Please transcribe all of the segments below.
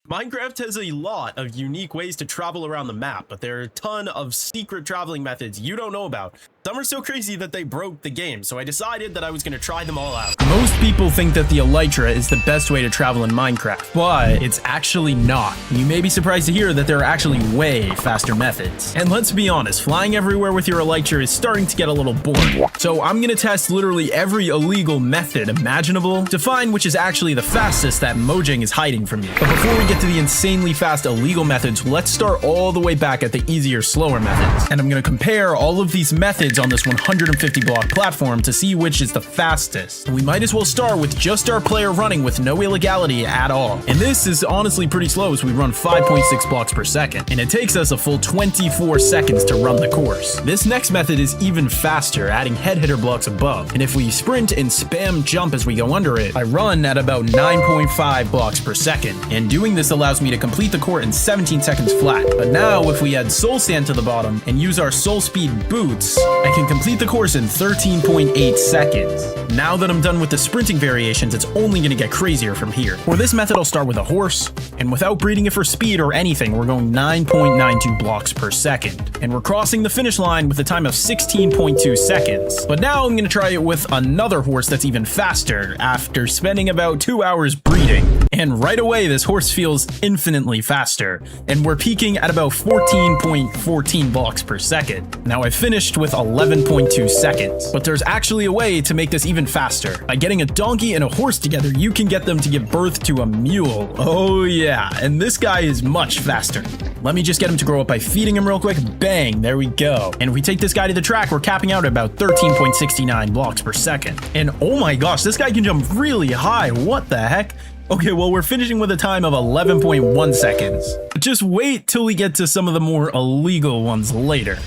Minecraft has a lot of unique ways to travel around the map, but there are a ton of secret traveling methods you don't know about. Some are so crazy that they broke the game, so I decided that I was going to try them all out. Most people think that the elytra is the best way to travel in Minecraft, but it's actually not. You may be surprised to hear that there are actually way faster methods. And let's be honest, flying everywhere with your elytra is starting to get a little boring. So I'm going to test literally every illegal method imaginable to find which is actually the fastest that Mojang is hiding from you. But before we get to the insanely fast illegal methods, let's start all the way back at the easier, slower methods. And I'm going to compare all of these methods on this 150 block platform to see which is the fastest. And we might as well start with just our player running with no illegality at all. And this is honestly pretty slow, as we run 5.6 blocks per second. And it takes us a full 24 seconds to run the course. This next method is even faster, adding head hitter blocks above. And if we sprint and spam jump as we go under it, I run at about 9.5 blocks per second. And doing this allows me to complete the court in 17 seconds flat. But now if we add soul sand to the bottom and use our soul speed boots, I can complete the course in 13.8 seconds. Now that I'm done with the sprinting variations, it's only going to get crazier from here. For this method, I'll start with a horse, and without breeding it for speed or anything, we're going 9.92 blocks per second. And we're crossing the finish line with a time of 16.2 seconds. But now I'm going to try it with another horse that's even faster after spending about 2 hours breeding. And right away, this horse feels infinitely faster, and we're peaking at about 14.14 blocks per second. Now I finished with 11.2 seconds, but there's actually a way to make this even faster. By getting a donkey and a horse together, you can get them to give birth to a mule. Oh yeah, and this guy is much faster. Let me just get him to grow up by feeding him real quick. Bang, there we go. And if we take this guy to the track, we're capping out at about 13.69 blocks per second. And oh my gosh, this guy can jump really high. What the heck? Okay, well, we're finishing with a time of 11.1 seconds. Just wait till we get to some of the more illegal ones later.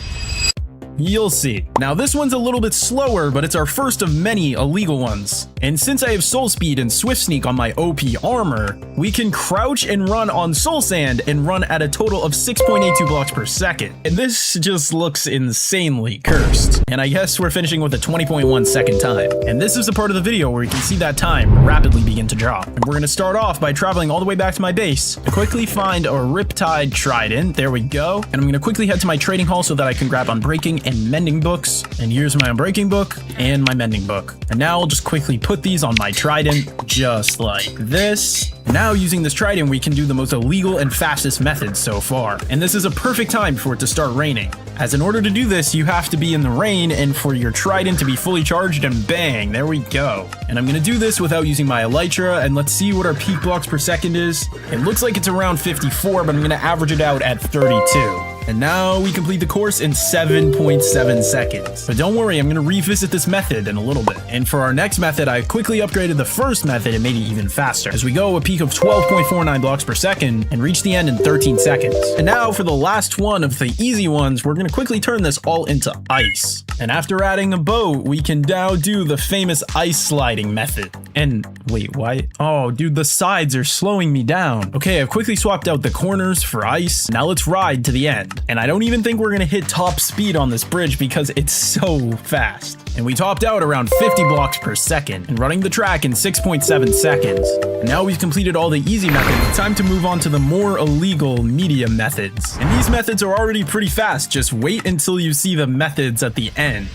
You'll see. Now this one's a little bit slower, but it's our first of many illegal ones. And since I have soul speed and swift sneak on my OP armor, we can crouch and run on soul sand and run at a total of 6.82 blocks per second. And this just looks insanely cursed. And I guess we're finishing with a 20.1 second time. And this is the part of the video where you can see that time rapidly begin to drop. And we're gonna start off by traveling all the way back to my base to quickly find a Riptide Trident. There we go. And I'm gonna quickly head to my trading hall so that I can grab Unbreaking and Mending books. And here's my Unbreaking book and my Mending book. And now I'll just quickly put these on my trident just like this. Now using this trident, we can do the most illegal and fastest methods so far. And this is a perfect time for it to start raining, as in order to do this, you have to be in the rain and for your trident to be fully charged, and bang, there we go. And I'm gonna do this without using my elytra, and let's see what our peak blocks per second is. It looks like it's around 54, but I'm gonna average it out at 32. And now we complete the course in 7.7 seconds. But don't worry, I'm going to revisit this method in a little bit. And for our next method, I quickly upgraded the first method and made it even faster, as we go a peak of 12.49 blocks per second and reach the end in 13 seconds. And now for the last one of the easy ones, we're going to quickly turn this all into ice. And after adding a boat, we can now do the famous ice sliding method. And wait, why? Oh, dude, the sides are slowing me down. Okay, I've quickly swapped out the corners for ice. Now let's ride to the end. And I don't even think we're gonna hit top speed on this bridge because it's so fast. And we topped out around 50 blocks per second and running the track in 6.7 seconds. And now we've completed all the easy methods. It's time to move on to the more illegal medium methods. And these methods are already pretty fast. Just wait until you see the methods at the end.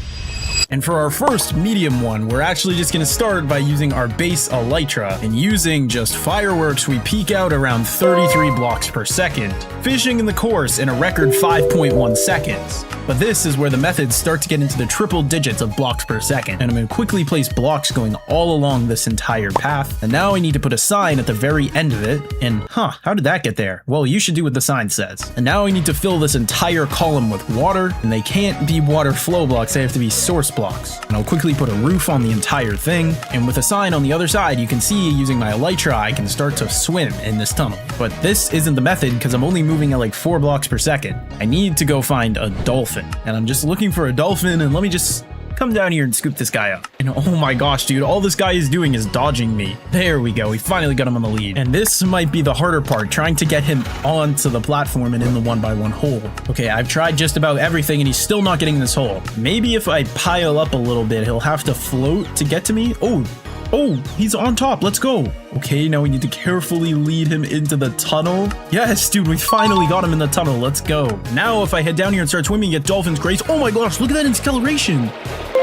And for our first medium one, we're actually just going to start by using our base elytra, and using just fireworks, we peak out around 33 blocks per second, finishing in the course in a record 5.1 seconds. But this is where the methods start to get into the triple digits of blocks per second, and I'm going to quickly place blocks going all along this entire path. And now I need to put a sign at the very end of it, and how did that get there? Well, you should do what the sign says. And now I need to fill this entire column with water, and they can't be water flow blocks, they have to be source blocks. And I'll quickly put a roof on the entire thing, and with a sign on the other side, you can see using my elytra I can start to swim in this tunnel. But this isn't the method because I'm only moving at like 4 blocks per second. I need to go find a dolphin, and I'm just looking for a dolphin, and let me just come down here and scoop this guy up. And oh my gosh, dude, all this guy is doing is dodging me. There we go, we finally got him on the lead. And this might be the harder part, trying to get him onto the platform and in the 1x1 hole. Okay, I've tried just about everything and he's still not getting this hole. Maybe if I pile up a little bit, he'll have to float to get to me. Oh, Oh, he's on top. Let's go. Okay, now we need to carefully lead him into the tunnel. Yes, dude, we finally got him in the tunnel. Let's go. Now, if I head down here and start swimming at Dolphin's Grace, oh my gosh, look at that acceleration.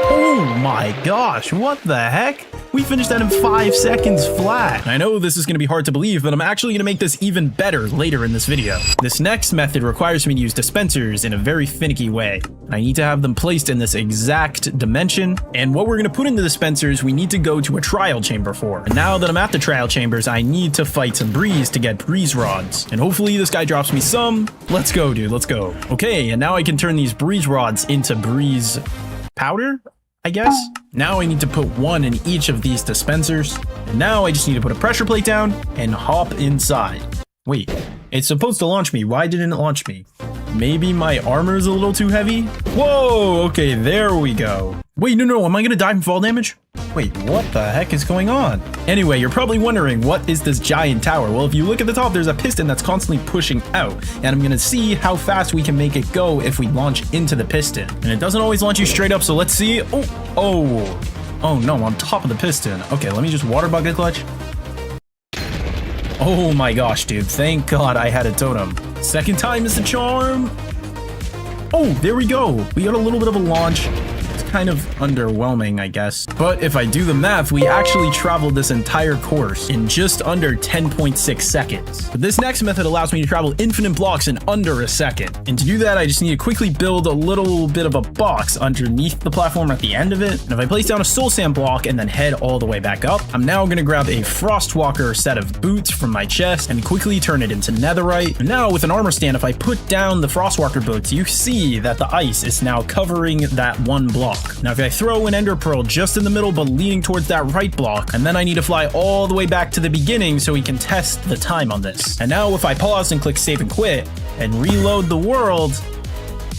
Oh my gosh, what the heck? We finished that in 5 seconds flat. I know this is going to be hard to believe, but I'm actually going to make this even better later in this video. This next method requires me to use dispensers in a very finicky way. I need to have them placed in this exact dimension, and what we're going to put in the dispensers, we need to go to a trial chamber for. And now that I'm at the trial chambers, I need to fight some breeze to get breeze rods. And hopefully this guy drops me some. Let's go, dude, let's go. Okay, and now I can turn these breeze rods into breeze powder, I guess. Now I need to put one in each of these dispensers. And now I just need to put a pressure plate down and hop inside. Wait, it's supposed to launch me. Why didn't it launch me? Maybe my armor is a little too heavy? Whoa, okay, there we go. Wait, no, am I gonna die from fall damage? Wait, what the heck is going on? Anyway, you're probably wondering, what is this giant tower? Well, if you look at the top, there's a piston that's constantly pushing out, and I'm gonna see how fast we can make it go if we launch into the piston. And it doesn't always launch you straight up, so let's see. Oh no, on top of the piston. Okay, let me just water bucket clutch. Oh my gosh, dude, thank God I had a totem. Second time is the charm. Oh, there we go. We got a little bit of a launch. It's kind of underwhelming, I guess. But if I do the math, we actually traveled this entire course in just under 10.6 seconds. But this next method allows me to travel infinite blocks in under a second. And to do that, I just need to quickly build a little bit of a box underneath the platform at the end of it. And if I place down a soul sand block and then head all the way back up, I'm now going to grab a Frostwalker set of boots from my chest and quickly turn it into netherite. And now with an armor stand, if I put down the Frostwalker boots, you see that the ice is now covering that one block. Now if I throw an ender pearl just in the middle but leaning towards that right block, and then I need to fly all the way back to the beginning so we can test the time on this. And now if I pause and click save and quit and reload the world,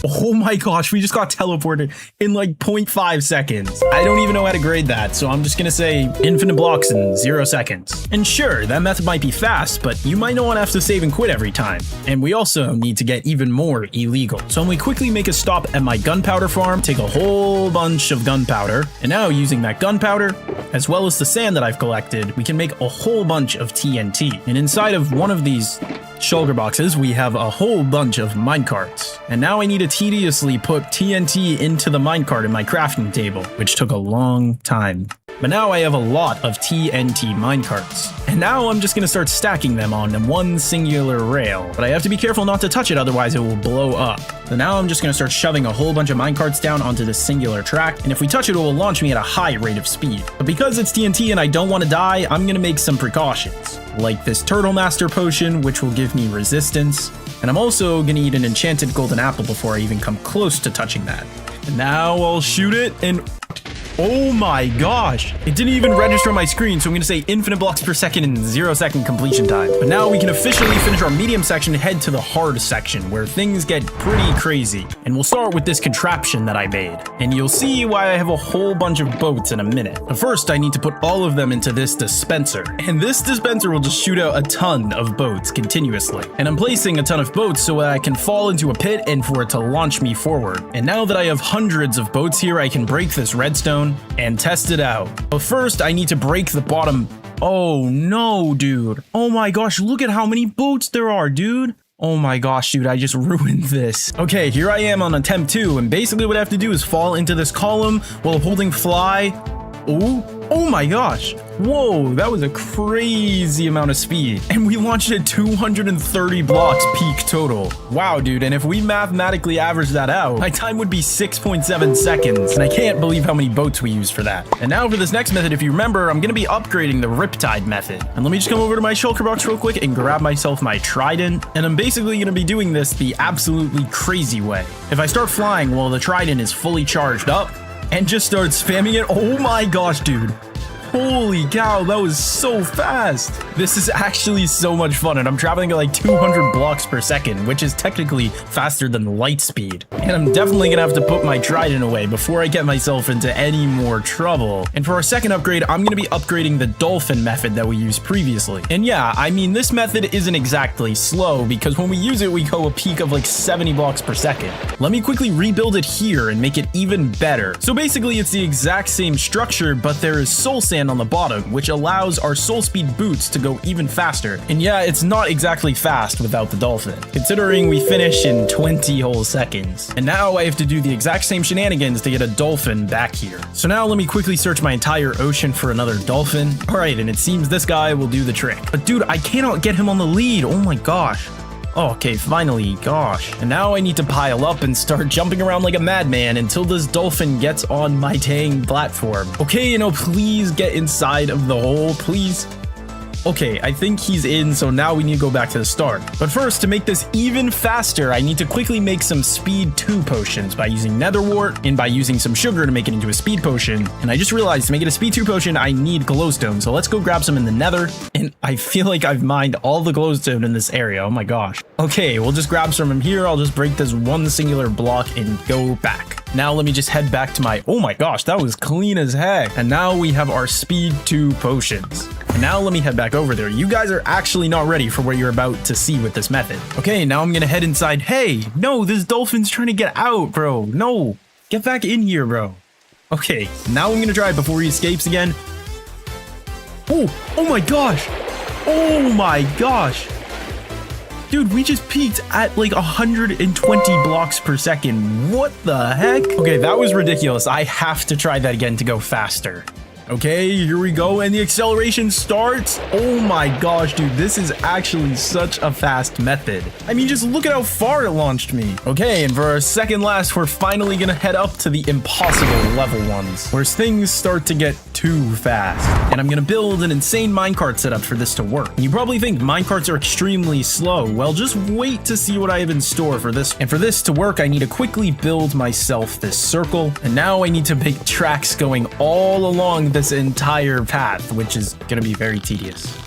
oh my gosh, we just got teleported in like 0.5 seconds. I don't even know how to grade that, so I'm just gonna say infinite blocks in 0 seconds. And sure, that method might be fast, but you might not want to have to save and quit every time. And we also need to get even more illegal. So I'm gonna quickly make a stop at my gunpowder farm, take a whole bunch of gunpowder, and now using that gunpowder, as well as the sand that I've collected, we can make a whole bunch of TNT. And inside of one of these shulker boxes, we have a whole bunch of minecarts. And now I need to tediously put TNT into the minecart in my crafting table, which took a long time. But now I have a lot of TNT minecarts. And now I'm just going to start stacking them on one singular rail. But I have to be careful not to touch it, otherwise it will blow up. So now I'm just going to start shoving a whole bunch of minecarts down onto this singular track. And if we touch it, it will launch me at a high rate of speed. But because it's TNT and I don't want to die, I'm going to make some precautions. Like this Turtle Master potion, which will give me resistance. And I'm also going to eat an enchanted golden apple before I even come close to touching that. And now I'll shoot it and... oh my gosh, it didn't even register on my screen, so I'm going to say infinite blocks per second in 0 second completion time. But now we can officially finish our medium section and head to the hard section, where things get pretty crazy. And we'll start with this contraption that I made. And you'll see why I have a whole bunch of boats in a minute. But first, I need to put all of them into this dispenser. And this dispenser will just shoot out a ton of boats continuously. And I'm placing a ton of boats so that I can fall into a pit and for it to launch me forward. And now that I have hundreds of boats here, I can break this redstone and test it out. But first, I need to break the bottom. Oh no, dude. Oh my gosh, look at how many boats there are, dude. Oh my gosh, dude, I just ruined this. Okay, here I am on attempt 2, and basically what I have to do is fall into this column while holding fly. Oh my gosh. Whoa, that was a crazy amount of speed. And we launched at 230 blocks peak total. Wow, dude, and if we mathematically average that out, my time would be 6.7 seconds. And I can't believe how many boats we used for that. And now for this next method, if you remember, I'm gonna be upgrading the Riptide method. And let me just come over to my shulker box real quick and grab myself my trident. And I'm basically gonna be doing this the absolutely crazy way. If I start flying while the trident is fully charged up, and just start spamming it. Oh my gosh, dude. Holy cow, that was so fast. This is actually so much fun, and I'm traveling at like 200 blocks per second, which is technically faster than light speed. And I'm definitely gonna have to put my trident away before I get myself into any more trouble. And for our second upgrade, I'm gonna be upgrading the dolphin method that we used previously. And yeah, I mean, this method isn't exactly slow, because when we use it, we go a peak of like 70 blocks per second. Let me quickly rebuild it here and make it even better. So basically, it's the exact same structure, but there is soul sand sand on the bottom, which allows our soul speed boots to go even faster. And yeah, it's not exactly fast without the dolphin, considering we finish in 20 whole seconds. And now I have to do the exact same shenanigans to get a dolphin back here. So now let me quickly search my entire ocean for another dolphin. All right, and it seems this guy will do the trick. But dude, I cannot get him on the lead. Oh my gosh. Oh, okay, finally, gosh. And now I need to pile up and start jumping around like a madman until this dolphin gets on my dang platform. Okay, please get inside of the hole, please. Okay, I think he's in, so now we need to go back to the start. But first, to make this even faster, I need to quickly make some speed 2 potions by using netherwort and by using some sugar to make it into a speed potion. And I just realized to make it a speed 2 potion, I need glowstone. So let's go grab some in the nether. And I feel like I've mined all the glowstone in this area. Oh my gosh. Okay, we'll just grab some from here. I'll just break this one singular block and go back. Now let me just head back to my, oh my gosh, that was clean as heck. And now we have our speed 2 potions. And now let me head back over there. You guys are actually not ready for what you're about to see with this method. Okay, now I'm gonna head inside. Hey, no, this dolphin's trying to get out, bro. No, get back in here, bro. Okay, now I'm gonna try it before he escapes again. Oh my gosh. Oh my gosh. Dude, we just peaked at like 120 blocks per second. What the heck? Okay, that was ridiculous. I have to try that again to go faster. Okay, here we go, and the acceleration starts. Oh my gosh, dude, this is actually such a fast method. I mean, just look at how far it launched me. Okay, and for our second last, we're finally gonna head up to the impossible level ones, where things start to get too fast. And I'm gonna build an insane minecart setup for this to work. And you probably think minecarts are extremely slow. Well, just wait to see what I have in store for this. And for this to work, I need to quickly build myself this circle. And now I need to make tracks going all along this entire path, which is gonna be very tedious.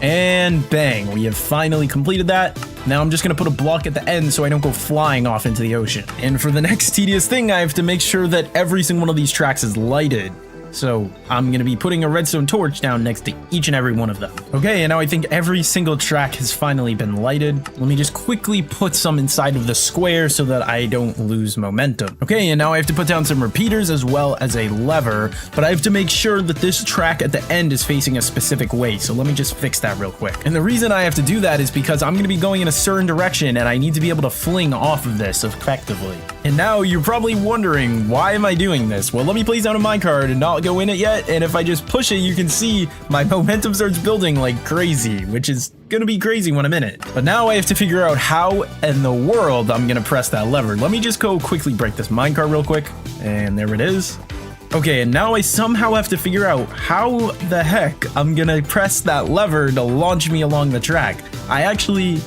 And bang, we have finally completed that. Now I'm just gonna put a block at the end so I don't go flying off into the ocean. And for the next tedious thing, I have to make sure that every single one of these tracks is lighted. So I'm gonna be putting a redstone torch down next to each and every one of them. Okay, and now I think every single track has finally been lighted. Let me just quickly put some inside of the square so that I don't lose momentum. Okay, and now I have to put down some repeaters as well as a lever, but I have to make sure that this track at the end is facing a specific way. So let me just fix that real quick. And the reason I have to do that is because I'm gonna be going in a certain direction and I need to be able to fling off of this effectively. And now you're probably wondering, why am I doing this? Well, let me place down a minecart and not go in it yet, and if I just push it, you can see my momentum starts building like crazy, which is gonna be crazy when I'm in it. But now I have to figure out how in the world I'm gonna press that lever. Let me just go quickly break this minecart real quick, and there it is. Okay, and now I somehow have to figure out how the heck I'm gonna press that lever to launch me along the track. I actually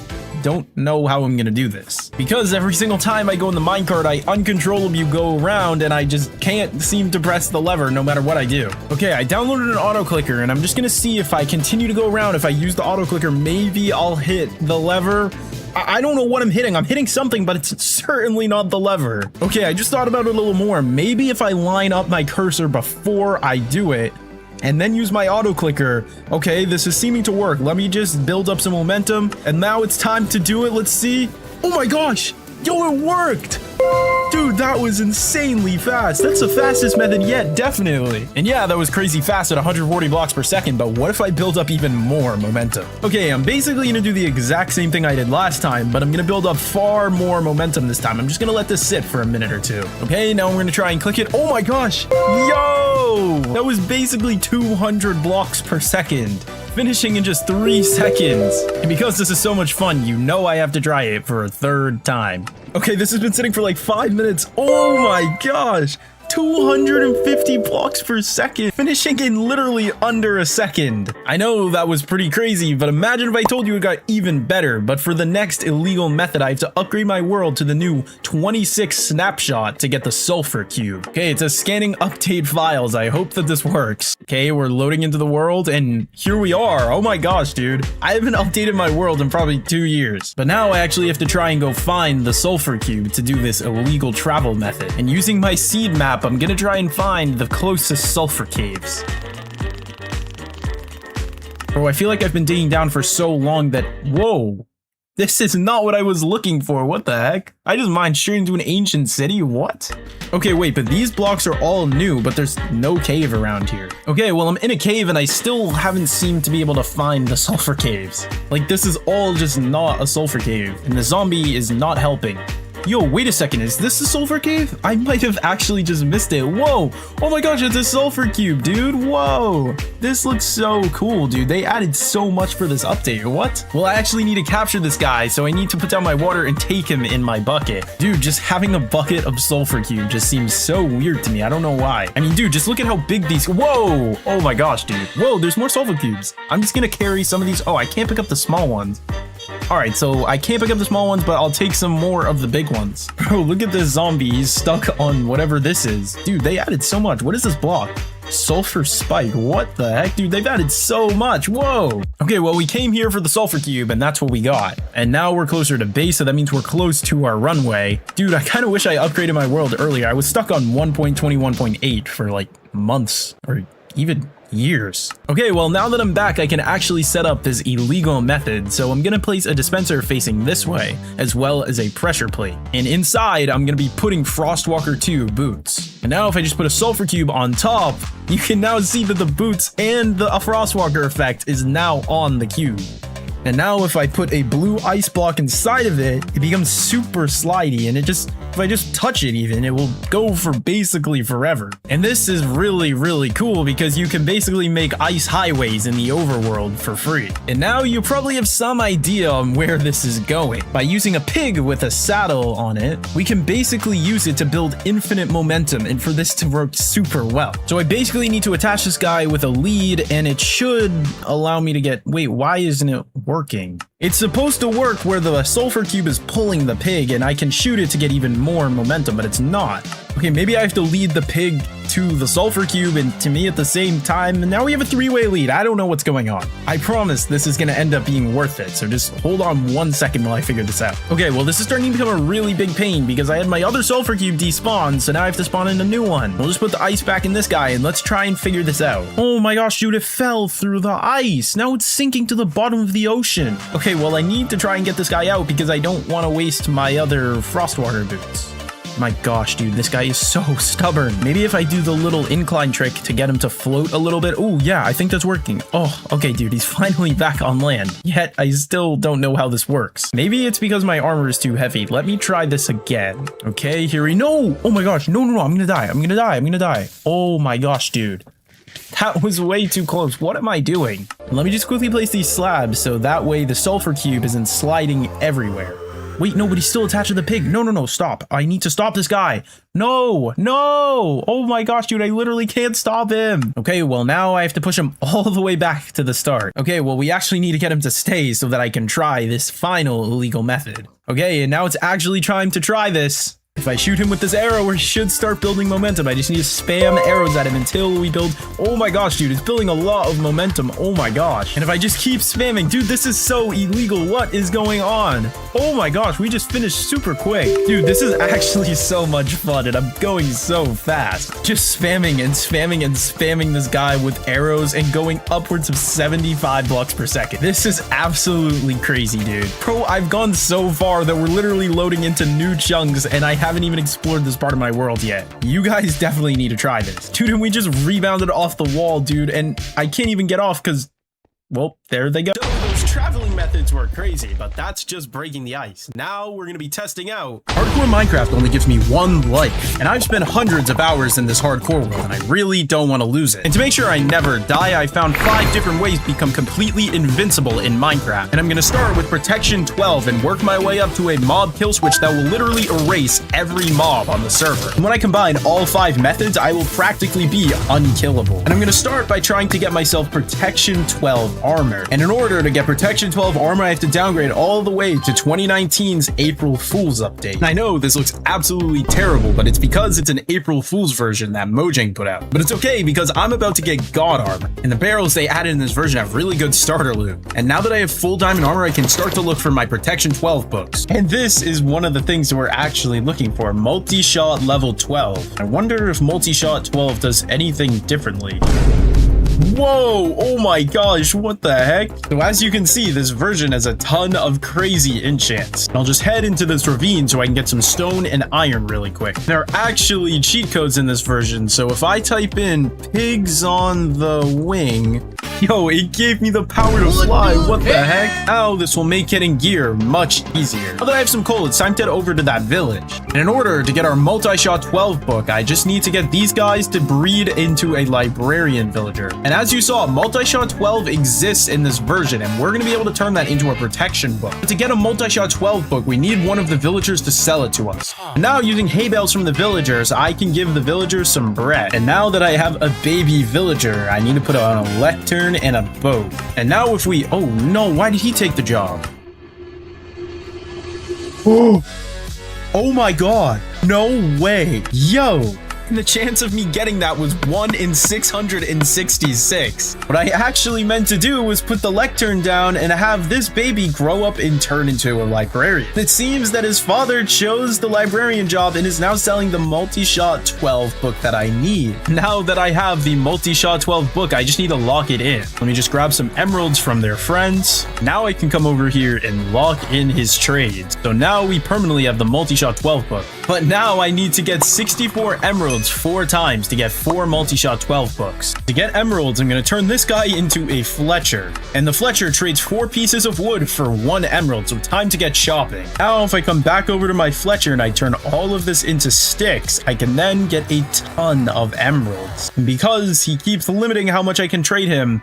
don't know how I'm gonna do this, because every single time I go in the minecart, I uncontrollably go around and I just can't seem to press the lever no matter what I do. Okay, I downloaded an auto clicker and I'm just gonna see if I continue to go around. If I use the auto clicker, maybe I'll hit the lever. I don't know what I'm hitting. I'm hitting something, but it's certainly not the lever. Okay, I just thought about it a little more. Maybe if I line up my cursor before I do it, and then use my auto clicker. Okay, this is seeming to work. Let me just build up some momentum. And now it's time to do it. Let's see. Oh my gosh. Yo, it worked. Dude, that was insanely fast. That's the fastest method yet, definitely. And yeah, that was crazy fast at 140 blocks per second, but what if I build up even more momentum? Okay, I'm basically gonna do the exact same thing I did last time, but I'm gonna build up far more momentum this time. I'm just gonna let this sit for a minute or two. Okay, now I'm gonna try and click it. Oh my gosh. Yo! That was basically 200 blocks per second, finishing in just 3 seconds. And because this is so much fun, you know I have to try it for a third time. Okay, this has been sitting for like 5 minutes. Oh my gosh. 250 blocks per second, finishing in literally under a second. I know that was pretty crazy, but imagine if I told you it got even better. But for the next illegal method, I have to upgrade my world to the new 26 snapshot to get the sulfur cube. Okay, it says scanning update files. I hope that this works. Okay, we're loading into the world and here we are. Oh my gosh, dude. I haven't updated my world in probably 2 years. But now I actually have to try and go find the sulfur cube to do this illegal travel method. And using my seed map, I'm gonna try and find the closest sulfur caves. Bro, I feel like I've been digging down for so long that, whoa, This is not what I was looking for. What the heck? I just mined straight into an ancient city. What? Okay, wait, but these blocks are all new, but there's no cave around here. Okay, well, I'm in a cave and I still haven't seemed to be able to find the sulfur caves. Like, this is all just not a sulfur cave, and the zombie is not helping. Yo, wait a second, is this the sulfur cave? I might have actually just missed it. Whoa, oh my gosh, it's a sulfur cube, dude. Whoa, this looks so cool, dude. They added so much for this update. What? Well, I actually need to capture this guy, so I need to put down my water and take him in my bucket. Dude, just having a bucket of sulfur cube just seems so weird to me. I don't know why. I mean, dude, just look at how big these, whoa, oh my gosh, dude. Whoa, there's more sulfur cubes. I'm just gonna carry some of these. Oh, I can't pick up the small ones. All right, so I can't pick up the small ones, but I'll take some more of the big ones. Bro, look at this zombie. He's stuck on whatever this is. Dude, they added so much. What is this block? Sulfur spike. What the heck, dude? They've added so much. Whoa. Okay, well, we came here for the sulfur cube, and that's what we got. And now we're closer to base, so that means we're close to our runway. Dude, I kind of wish I upgraded my world earlier. I was stuck on 1.21.8 for like months or even years. Okay, well, now that I'm back, I can actually set up this illegal method. So I'm gonna place a dispenser facing this way, as well as a pressure plate. And inside, I'm gonna be putting Frostwalker 2 boots. And now if I just put a sulfur cube on top, you can now see that the boots and the Frostwalker effect is now on the cube. And now if I put a blue ice block inside of it, it becomes super slidey, and if I just touch it even, it will go for basically forever. And this is really, really cool because you can basically make ice highways in the overworld for free. And now you probably have some idea on where this is going. By using a pig with a saddle on it, we can basically use it to build infinite momentum and for this to work super well. So I basically need to attach this guy with a lead, and it should allow me to get, wait, why isn't it working? It's supposed to work where the sulfur cube is pulling the pig and I can shoot it to get even more momentum, but it's not. Okay, maybe I have to lead the pig to the sulfur cube and to me at the same time, and now we have a three-way lead. I don't know what's going on. I promise this is gonna end up being worth it, so just hold on 1 second while I figure this out. Okay, well, this is starting to become a really big pain because I had my other sulfur cube despawn, so now I have to spawn in a new one. We'll just put the ice back in this guy and let's try and figure this out. Oh my gosh, dude, it fell through the ice. Now it's sinking to the bottom of the ocean. Okay, well, I need to try and get this guy out because I don't want to waste my other Frostwater boots. My gosh, dude, this guy is so stubborn. Maybe if I do the little incline trick to get him to float a little bit. Oh, yeah, I think that's working. Oh, okay, dude, he's finally back on land. Yet, I still don't know how this works. Maybe it's because my armor is too heavy. Let me try this again. Okay, here we go. Oh my gosh, no, I'm gonna die. I'm gonna die. Oh my gosh, dude. That was way too close. What am I doing? Let me just quickly place these slabs so that way the sulfur cube isn't sliding everywhere. Wait, no, but he's still attached to the pig. No, stop. I need to stop this guy. No. Oh my gosh, dude, I literally can't stop him. Okay, well, now I have to push him all the way back to the start. Okay, well, we actually need to get him to stay so that I can try this final illegal method. Okay, and now it's actually time to try this. If I shoot him with this arrow, we should start building momentum. I just need to spam arrows at him until we build. Oh my gosh, dude, it's building a lot of momentum. Oh my gosh. And if I just keep spamming, dude, this is so illegal. What is going on? Oh my gosh, we just finished super quick. Dude, this is actually so much fun and I'm going so fast. Just spamming this guy with arrows and going upwards of 75 blocks per second. This is absolutely crazy, dude. Bro, I've gone so far that we're literally loading into new chunks and I haven't even explored this part of my world yet. You guys definitely need to try this. Dude, and we just rebounded off the wall, dude, and I can't even get off because, well, there they go. So those traveling methods were crazy, but that's just breaking the ice. Now we're gonna be testing out. Hardcore Minecraft only gives me one life, and I've spent hundreds of hours in this hardcore world, and I really don't want to lose it. And to make sure I never die, I found 5 different ways to become completely invincible in Minecraft. And I'm gonna start with Protection 12 and work my way up to a mob kill switch that will literally erase every mob on the server. And when I combine all 5 methods, I will practically be unkillable. And I'm gonna start by trying to get myself Protection 12 armor. And in order to get Protection 12 armor, I have to downgrade all the way to 2019's April Fool's update. And I know this looks absolutely terrible, but it's because it's an April Fool's version that Mojang put out. But it's okay because I'm about to get God armor, and the barrels they added in this version have really good starter loot. And now that I have full diamond armor, I can start to look for my Protection 12 books. And this is one of the things that we're actually looking for, multi-shot level 12. I wonder if multi-shot 12 does anything differently. Whoa, oh my gosh, what the heck? So as you can see, this version has a ton of crazy enchants. I'll just head into this ravine so I can get some stone and iron really quick. There are actually cheat codes in this version, so if I type in pigs on the wing, yo, it gave me the power to fly. What the heck? Ow, this will make getting gear much easier. Now that I have some coal, it's time to head over to that village. And in order to get our multi-shot 12 book, I just need to get these guys to breed into a librarian villager. And as you saw, multi-shot 12 exists in this version, and we're going to be able to turn that into a protection book. But to get a multi-shot 12 book, we need one of the villagers to sell it to us. And now using hay bales from the villagers, I can give the villagers some bread. And now that I have a baby villager, I need to put on a lectern and a boat. And now if we... Oh no, why did he take the job? Oh my god. No way. Yo. And the chance of me getting that was 1 in 666. What I actually meant to do was put the lectern down and have this baby grow up and turn into a librarian. It seems that his father chose the librarian job and is now selling the multi-shot 12 book that I need. Now that I have the multi-shot 12 book, I just need to lock it in. Let me just grab some emeralds from their friends. Now I can come over here and lock in his trades. So now we permanently have the multi-shot 12 book. But now I need to get 64 emeralds 4 times to get 4 multi-shot 12 books. To get emeralds, I'm going to turn this guy into a Fletcher. And the Fletcher trades 4 pieces of wood for 1 emerald, so time to get shopping. Now, if I come back over to my Fletcher and I turn all of this into sticks, I can then get a ton of emeralds. And because he keeps limiting how much I can trade him,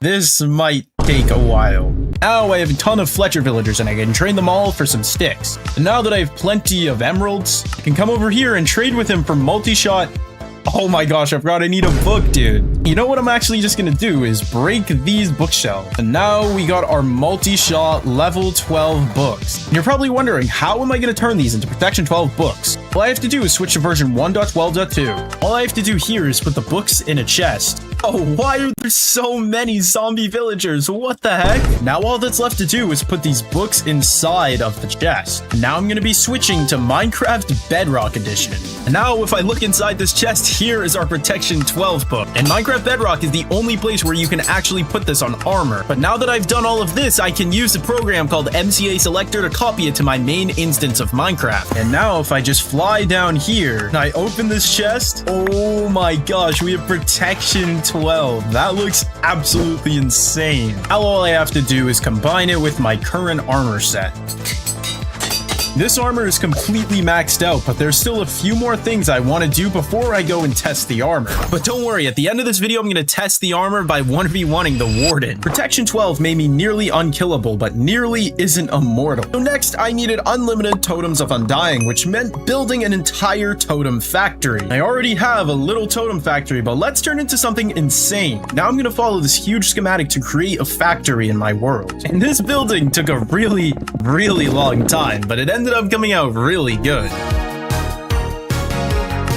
this might take a while. Now I have a ton of Fletcher villagers and I can train them all for some sticks. And now that I have plenty of emeralds, I can come over here and trade with him for multi-shot. Oh my gosh, I forgot I need a book, dude. You know what I'm actually just gonna do is break these bookshelves. And now we got our multi-shot level 12 books. And you're probably wondering, how am I gonna turn these into protection 12 books? All I have to do is switch to version 1.12.2. All I have to do here is put the books in a chest. Oh, why are there so many zombie villagers? What the heck? Now all that's left to do is put these books inside of the chest. And now I'm going to be switching to Minecraft Bedrock Edition. And now if I look inside this chest, here is our Protection 12 book. And Minecraft Bedrock is the only place where you can actually put this on armor. But now that I've done all of this, I can use a program called MCA Selector to copy it to my main instance of Minecraft. And now if I just fly down here and I open this chest, oh my gosh, we have Protection 12. That looks absolutely insane. Now all I have to do is combine it with my current armor set. This armor is completely maxed out, but there's still a few more things I want to do before I go and test the armor. But don't worry, at the end of this video, I'm going to test the armor by 1v1ing the Warden. Protection 12 made me nearly unkillable, but nearly isn't immortal. So next, I needed unlimited totems of undying, which meant building an entire totem factory. I already have a little totem factory, but let's turn into something insane. Now I'm going to follow this huge schematic to create a factory in my world. And this building took a really long time, but it ended up coming out really good.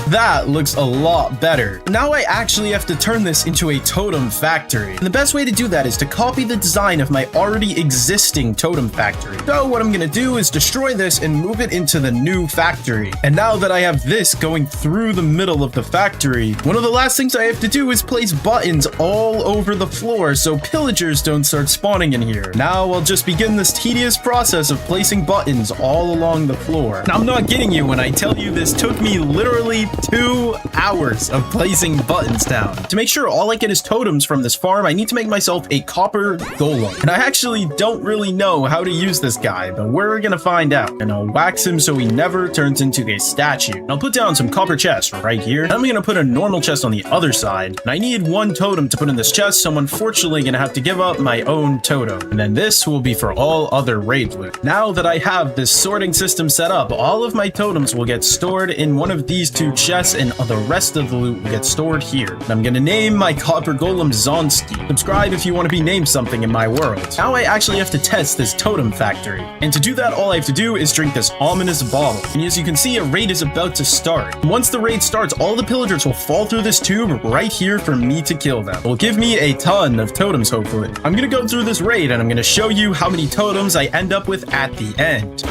That looks a lot better. Now I actually have to turn this into a totem factory. And the best way to do that is to copy the design of my already existing totem factory. So what I'm gonna do is destroy this and move it into the new factory. And now that I have this going through the middle of the factory, one of the last things I have to do is place buttons all over the floor so pillagers don't start spawning in here. Now I'll just begin this tedious process of placing buttons all along the floor. And I'm not kidding you when I tell you this took me literally 2 hours of placing buttons down. To make sure all I get is totems from this farm, I need to make myself a copper golem. And I actually don't really know how to use this guy, but we're gonna find out. And I'll wax him so he never turns into a statue. And I'll put down some copper chests right here. And I'm gonna put a normal chest on the other side. And I need 1 totem to put in this chest, so I'm unfortunately gonna have to give up my own totem. And then this will be for all other raid loot. Now that I have this sorting system set up, all of my totems will get stored in one of these 2 chests, and the rest of the loot will get stored here. And I'm gonna name my copper golem Zonski. Subscribe if you want to be named something in my world. Now I actually have to test this totem factory. And to do that, all I have to do is drink this ominous bottle. And as you can see, a raid is about to start. And once the raid starts, all the pillagers will fall through this tube right here for me to kill them. It will give me a ton of totems, hopefully. I'm gonna go through this raid and I'm gonna show you how many totems I end up with at the end.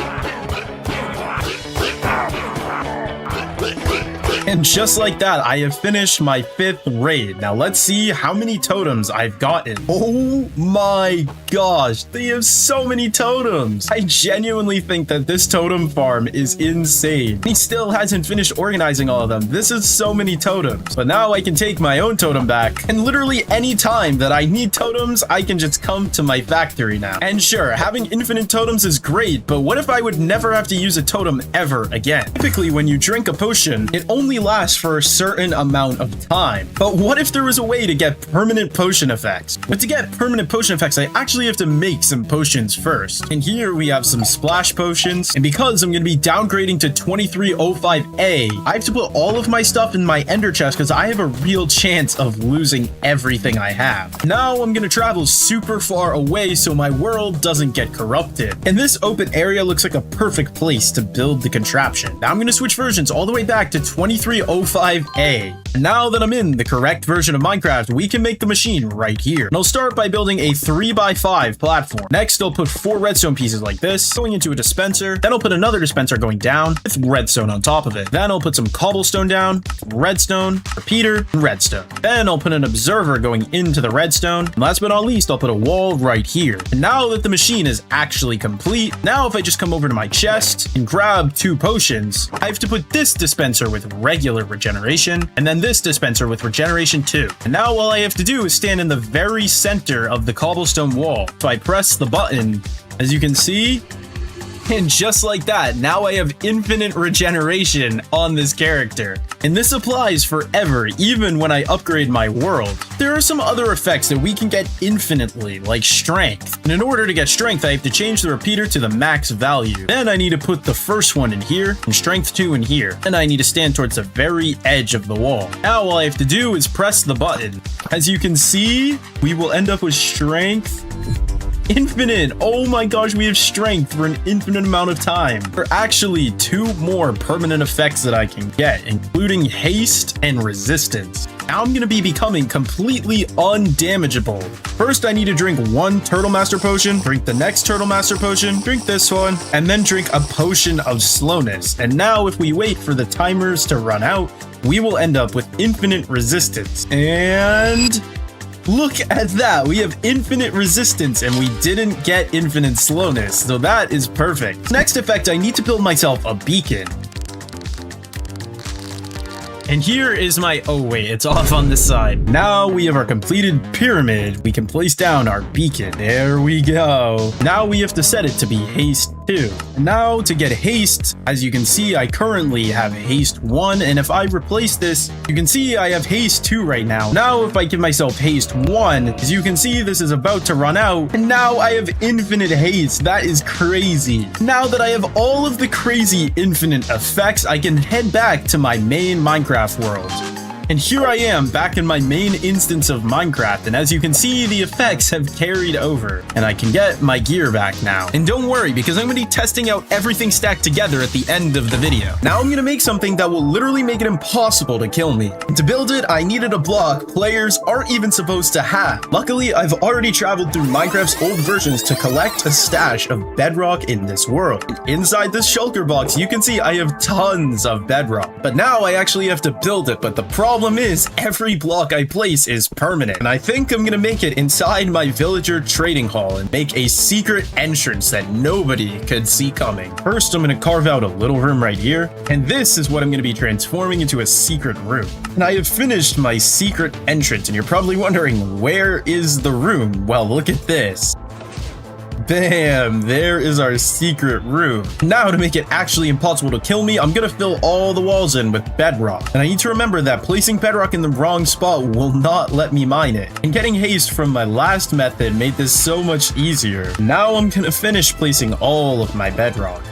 And just like that, I have finished my 5th raid. Now let's see how many totems I've gotten. Oh my gosh, they have so many totems. I genuinely think that this totem farm is insane. He still hasn't finished organizing all of them. This is so many totems. But now I can take my own totem back, and literally any time that I need totems, I can just come to my factory now. And sure, having infinite totems is great, but what if I would never have to use a totem ever again? Typically, when you drink a potion, it only lasts for a certain amount of time. But what if there was a way to get permanent potion effects? But to get permanent potion effects, I actually have to make some potions first. And here we have some splash potions. And because I'm going to be downgrading to 2305A, I have to put all of my stuff in my ender chest because I have a real chance of losing everything I have. Now I'm going to travel super far away so my world doesn't get corrupted. And this open area looks like a perfect place to build the contraption. Now I'm going to switch versions all the way back to 2305A. And now that I'm in the correct version of Minecraft, we can make the machine right here. And I'll start by building a 3x5 platform. Next, I'll put 4 redstone pieces like this going into a dispenser. Then I'll put another dispenser going down with redstone on top of it. Then I'll put some cobblestone down, redstone, repeater, and redstone. Then I'll put an observer going into the redstone. And last but not least, I'll put a wall right here. And now that the machine is actually complete, now if I just come over to my chest and grab 2 potions, I have to put this dispenser with regular regeneration, and then this dispenser with regeneration 2. And now all I have to do is stand in the very center of the cobblestone wall. So I press the button, as you can see, and just like that, now I have infinite regeneration on this character. And this applies forever, even when I upgrade my world. There are some other effects that we can get infinitely, like strength. And in order to get strength, I have to change the repeater to the max value. Then I need to put the first one in here, and strength 2 in here. Then I need to stand towards the very edge of the wall. Now all I have to do is press the button. As you can see, we will end up with strength infinite. Oh my gosh, we have strength for an infinite amount of time. There are actually 2 more permanent effects that I can get, including haste and resistance. Now I'm going to be becoming completely undamageable. First, I need to drink 1 Turtle Master Potion, drink the next Turtle Master Potion, drink this one, and then drink a Potion of Slowness. And now if we wait for the timers to run out, we will end up with infinite resistance. And look at that, we have infinite resistance and we didn't get infinite slowness, so that is perfect. Next effect, I need to build myself a beacon. And here is my, oh wait, it's off on this side. Now we have our completed pyramid. We can place down our beacon. There we go. Now we have to set it to be haste 2. Now to get haste, as you can see, I currently have haste 1. And if I replace this, you can see I have haste 2 right now. Now if I give myself haste 1, as you can see, this is about to run out. And now I have infinite haste. That is crazy. Now that I have all of the crazy infinite effects, I can head back to my main Minecraft world. And here I am back in my main instance of Minecraft, and as you can see, the effects have carried over, and I can get my gear back now. And don't worry, because I'm going to be testing out everything stacked together at the end of the video. Now I'm going to make something that will literally make it impossible to kill me. And to build it, I needed a block players aren't even supposed to have. Luckily, I've already traveled through Minecraft's old versions to collect a stash of bedrock in this world. And inside this shulker box, you can see I have tons of bedrock. But now I actually have to build it, but the problem is every block I place is permanent, and I think I'm gonna make it inside my villager trading hall and make a secret entrance that nobody could see coming. First, I'm gonna carve out a little room right here, and this is what I'm gonna be transforming into a secret room. And I have finished my secret entrance, and you're probably wondering, where is the room? Well, look at this. Bam, there is our secret room. Now to make it actually impossible to kill me, I'm gonna fill all the walls in with bedrock. And I need to remember that placing bedrock in the wrong spot will not let me mine it. And getting haste from my last method made this so much easier. Now I'm gonna finish placing all of my bedrock.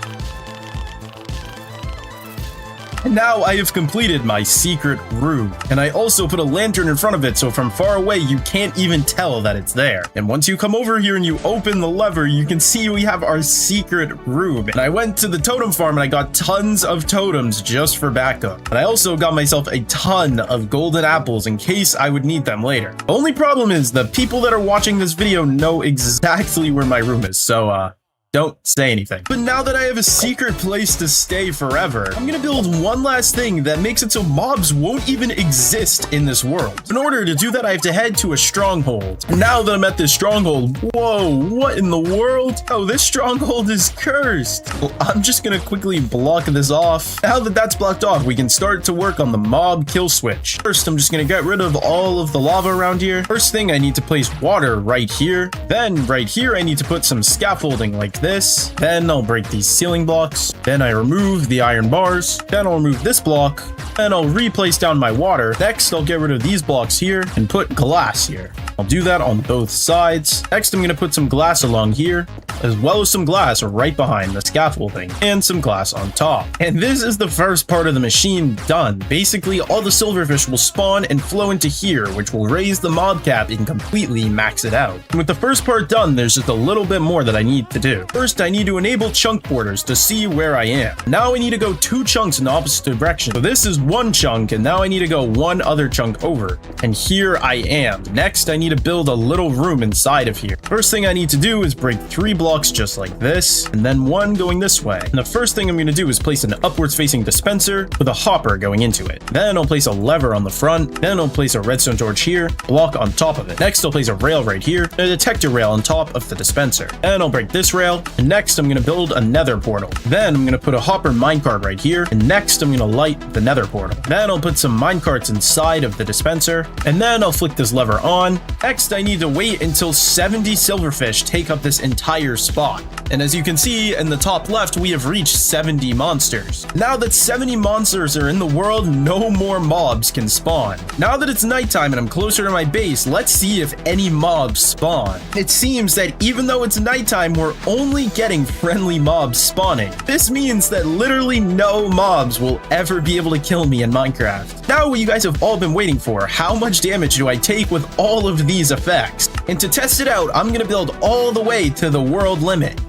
And now I have completed my secret room. And I also put a lantern in front of it, so from far away, you can't even tell that it's there. And once you come over here and you open the lever, you can see we have our secret room. And I went to the totem farm and I got tons of totems just for backup. And I also got myself a ton of golden apples in case I would need them later. The only problem is the people that are watching this video know exactly where my room is, so don't say anything. But now that I have a secret place to stay forever, I'm gonna build one last thing that makes it so mobs won't even exist in this world. In order to do that, I have to head to a stronghold. And now that I'm at this stronghold, whoa, what in the world? Oh, this stronghold is cursed. Well, I'm just gonna quickly block this off. Now that that's blocked off, we can start to work on the mob kill switch. First, I'm just gonna get rid of all of the lava around here. First thing, I need to place water right here. Then right here, I need to put some scaffolding like this. Then I'll break these ceiling blocks. Then I remove the iron bars. Then I'll remove this block. Then I'll replace down my water. Next, I'll get rid of these blocks here and put glass here. I'll do that on both sides. Next, I'm gonna put some glass along here, as well as some glass right behind the scaffolding, and some glass on top. And this is the first part of the machine done. Basically, all the silverfish will spawn and flow into here, which will raise the mob cap and completely max it out. And with the first part done, there's just a little bit more that I need to do. First, I need to enable chunk borders to see where I am. Now I need to go 2 chunks in the opposite direction. So this is 1 chunk, and now I need to go 1 other chunk over. And here I am. Next, I need to build a little room inside of here. First thing I need to do is break 3 blocks just like this, and then 1 going this way. And the first thing I'm going to do is place an upwards facing dispenser with a hopper going into it. Then I'll place a lever on the front. Then I'll place a redstone torch here, block on top of it. Next, I'll place a rail right here, and a detector rail on top of the dispenser. Then I'll break this rail, and next I'm going to build a nether portal. Then I'm going to put a hopper minecart right here, and next I'm going to light the nether portal. Then I'll put some minecarts inside of the dispenser, and then I'll flick this lever on. Next, I need to wait until 70 silverfish take up this entire spot. And as you can see in the top left, we have reached 70 monsters. Now that 70 monsters are in the world, no more mobs can spawn. Now that it's nighttime and I'm closer to my base, let's see if any mobs spawn. It seems that even though it's nighttime, we're only getting friendly mobs spawning. This means that literally no mobs will ever be able to kill me in Minecraft. Now what you guys have all been waiting for, how much damage do I take with all of these effects? And to test it out, I'm gonna build all the way to the world limit.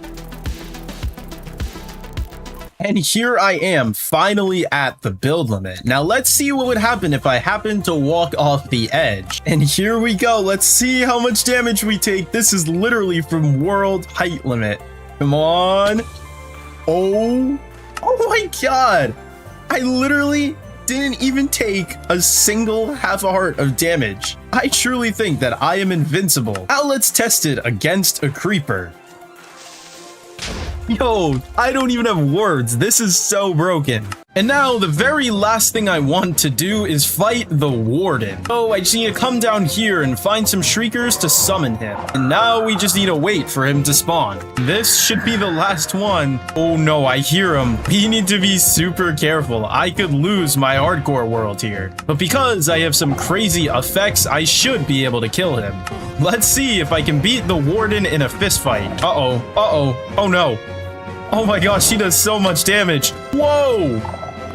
And here I am, finally at the build limit. Now let's see what would happen if I happen to walk off the edge. And here we go. Let's see how much damage we take. This is literally from world height limit. Come on. Oh my God. I literally didn't even take a single half a heart of damage. I truly think that I am invincible. Now let's test it against a creeper. Yo, I don't even have words. This is so broken. And now the very last thing I want to do is fight the warden. So I just need to come down here and find some shriekers to summon him. And now we just need to wait for him to spawn. This should be the last one. Oh no, I hear him. We need to be super careful. I could lose my hardcore world here. But because I have some crazy effects, I should be able to kill him. Let's see if I can beat the warden in a fist fight. Oh no. Oh my gosh, he does so much damage. Whoa!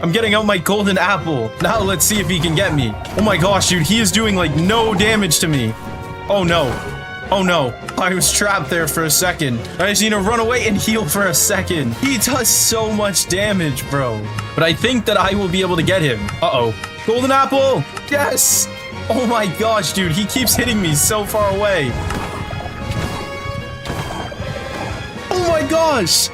I'm getting out my golden apple. Now let's see if he can get me. Oh my gosh, dude, he is doing like no damage to me. Oh no. Oh no. I was trapped there for a second. I just need to run away and heal for a second. He does so much damage, bro. But I think that I will be able to get him. Uh-oh. Golden apple! Yes! Oh my gosh, dude, he keeps hitting me so far away. Oh my gosh!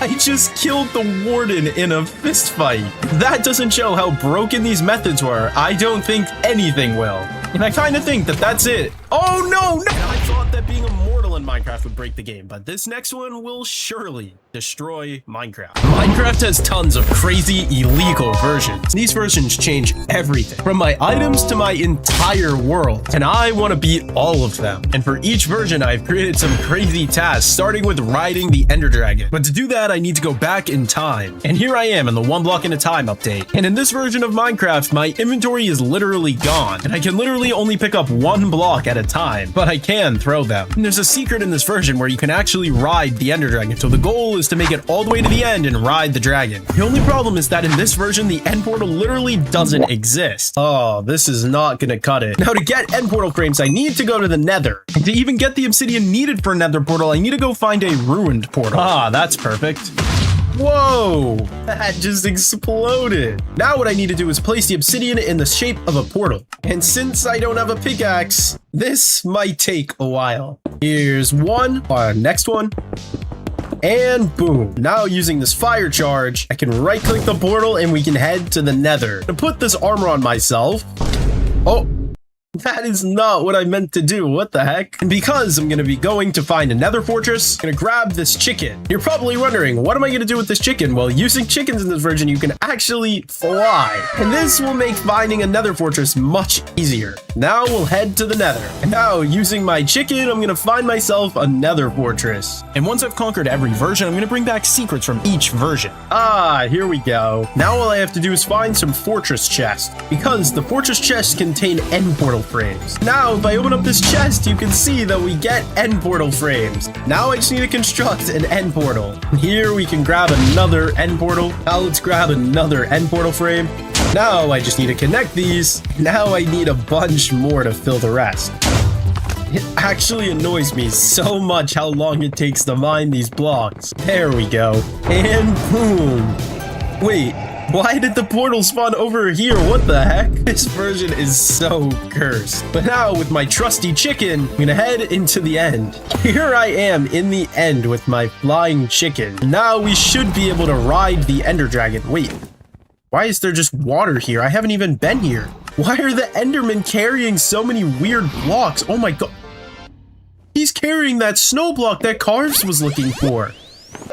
I just killed the warden in a fist fight. If that doesn't show how broken these methods were, I don't think anything will. And I kind of think that that's it. Oh no! I thought that being immortal in Minecraft would break the game, but this next one will surely destroy Minecraft. Minecraft has tons of crazy illegal versions. These versions change everything, from my items to my entire world, and I want to beat all of them. And for each version, I've created some crazy tasks, starting with riding the Ender Dragon. But to do that, I need to go back in time. And here I am in the 1 block at a time update. And in this version of Minecraft, my inventory is literally gone, and I can literally only pick up 1 block at a time, but I can throw them. And there's a secret in this version where you can actually ride the Ender Dragon, so the goal is to make it all the way to the end and ride the dragon. The only problem is that in this version, the end portal literally doesn't exist. Oh, this is not gonna cut it. Now to get end portal frames, I need to go to the nether. And to even get the obsidian needed for a nether portal, I need to go find a ruined portal. Ah, that's perfect. Whoa, that just exploded. Now what I need to do is place the obsidian in the shape of a portal. And since I don't have a pickaxe, this might take a while. Here's one, next one. And boom. Now using this fire charge, I can right click the portal and we can head to the nether. To put this armor on myself. Oh. That is not what I meant to do. What the heck? And because I'm going to be going to find a nether fortress, I'm going to grab this chicken. You're probably wondering, what am I going to do with this chicken? Well, using chickens in this version, you can actually fly. And this will make finding a nether fortress much easier. Now we'll head to the nether. And now using my chicken, I'm going to find myself a nether fortress. And once I've conquered every version, I'm going to bring back secrets from each version. Ah, here we go. Now all I have to do is find some fortress chests, because the fortress chests contain end portal frames. Now, if I open up this chest, you can see that we get end portal frames. Now I just need to construct an end portal. Here we can grab another end portal. Now let's grab another end portal frame. Now I just need to connect these. Now I need a bunch more to fill the rest. It actually annoys me so much how long it takes to mine these blocks. There we go. And boom. Wait. Why did the portal spawn over here? What the heck? This version is so cursed. But now with my trusty chicken, I'm gonna head into the end. Here I am in the end with my flying chicken. Now we should be able to ride the Ender Dragon. Wait, why is there just water here? I haven't even been here. Why are the Endermen carrying so many weird blocks? Oh my god. He's carrying that snow block that Carves was looking for.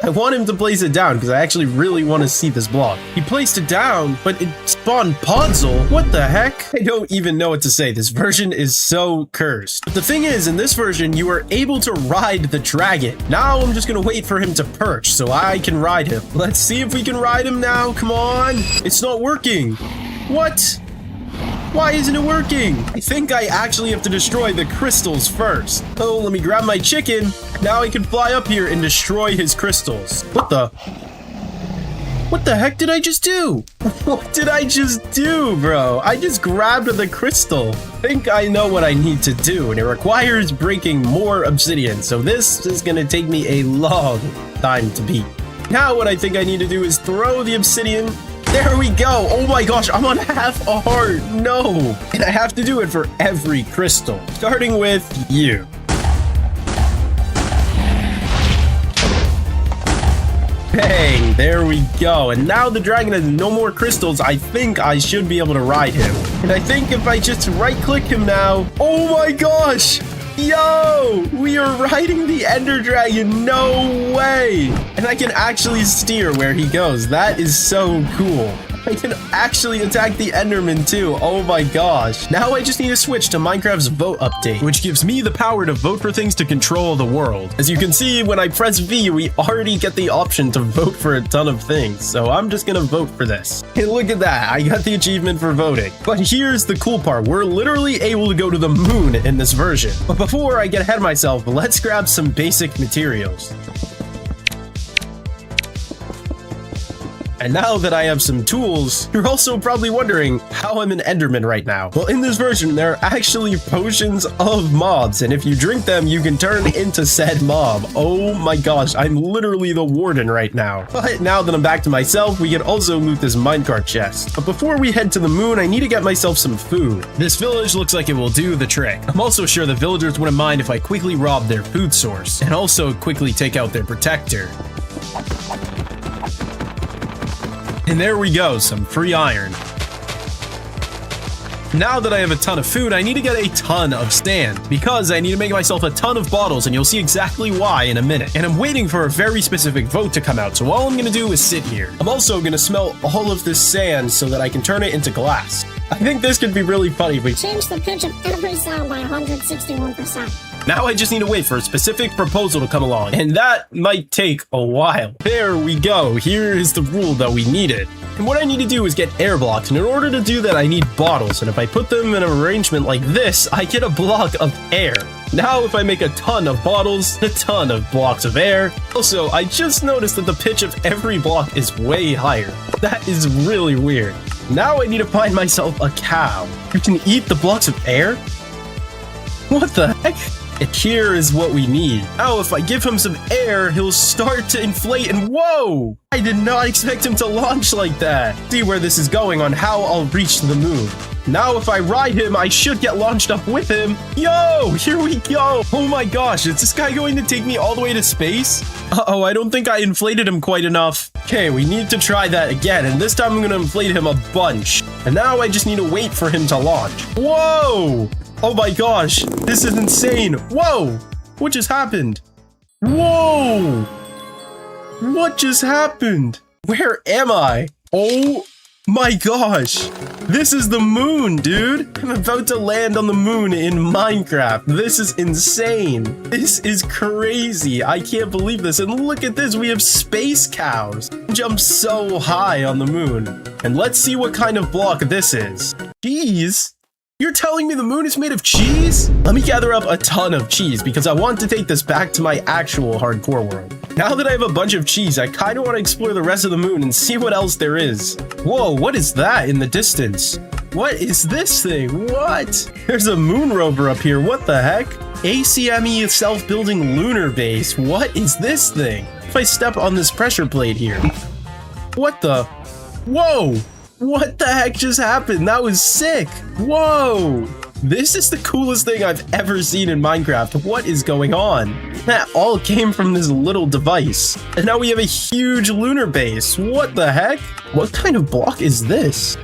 I want him to place it down because I actually really want to see this block. He placed it down, but it spawned Podzol. What the heck? I don't even know what to say. This version is so cursed. But the thing is, in this version, you are able to ride the dragon. Now I'm just going to wait for him to perch so I can ride him. Let's see if we can ride him now. Come on. It's not working. What? Why isn't it working? I think I actually have to destroy the crystals first. Oh, let me grab my chicken. Now I can fly up here and destroy his crystals. What the heck did I just do? What did I just do, bro? I just grabbed the crystal. I think I know what I need to do, and it requires breaking more obsidian. So this is gonna take me a long time to beat. Now what I think I need to do is throw the obsidian. There we go. Oh my gosh, I'm on half a heart. No. And I have to do it for every crystal, starting with you. Bang, there we go. And now the dragon has no more crystals. I think I should be able to ride him. And I think if I just right click him now. Oh my gosh. Yo, we are riding the Ender Dragon. No way. And I can actually steer where he goes. That is so cool. I can actually attack the Enderman too. Oh my gosh. Now I just need to switch to Minecraft's vote update, which gives me the power to vote for things to control the world. As you can see, when I press V, we already get the option to vote for a ton of things. So I'm just gonna vote for this. Hey, look at that. I got the achievement for voting. But here's the cool part. We're literally able to go to the moon in this version. But before I get ahead of myself, let's grab some basic materials. And now that I have some tools, you're also probably wondering how I'm an Enderman right now. Well, in this version, there are actually potions of mobs, and if you drink them, you can turn into said mob. Oh my gosh, I'm literally the warden right now. But now that I'm back to myself, we can also loot this minecart chest. But before we head to the moon, I need to get myself some food. This village looks like it will do the trick. I'm also sure the villagers wouldn't mind if I quickly rob their food source, and also quickly take out their protector. And there we go, some free iron. Now that I have a ton of food, I need to get a ton of sand because I need to make myself a ton of bottles, and you'll see exactly why in a minute. And I'm waiting for a very specific vote to come out, so all I'm gonna do is sit here. I'm also gonna smelt all of this sand so that I can turn it into glass. I think this could be really funny if we change the pitch of every sound by 161%. Now I just need to wait for a specific proposal to come along, and that might take a while. There we go. Here is the rule that we needed. And what I need to do is get air blocks, and in order to do that, I need bottles, and if I put them in an arrangement like this, I get a block of air. Now if I make a ton of bottles, a ton of blocks of air. Also, I just noticed that the pitch of every block is way higher. That is really weird. Now I need to find myself a cow who can eat the blocks of air? What the heck? And here is what we need. Now, if I give him some air, he'll start to inflate and whoa! I did not expect him to launch like that. See where this is going on how I'll reach the moon. Now, if I ride him, I should get launched up with him. Yo, here we go. Oh my gosh, is this guy going to take me all the way to space? Uh-oh, I don't think I inflated him quite enough. Okay, we need to try that again, and this time I'm going to inflate him a bunch. And now I just need to wait for him to launch. Whoa! Oh my gosh, this is insane. Whoa! What just happened? Whoa! What just happened? Where am I? Oh my gosh. This is the moon, dude. I'm about to land on the moon in Minecraft. This is insane. This is crazy. I can't believe this. And look at this. We have space cows. Jump so high on the moon. And let's see what kind of block this is. Cheese? You're telling me the moon is made of cheese? Let me gather up a ton of cheese because I want to take this back to my actual hardcore world. Now that I have a bunch of cheese, I kind of want to explore the rest of the moon and see what else there is. Whoa, what is that in the distance? What is this thing? What? There's a moon rover up here. What the heck? ACME self-building lunar base. What is this thing? If I step on this pressure plate here. What the? Whoa! What the heck just happened? That was sick. Whoa. This is the coolest thing I've ever seen in Minecraft. What is going on? That all came from this little device. And now we have a huge lunar base. What the heck? What kind of block is this?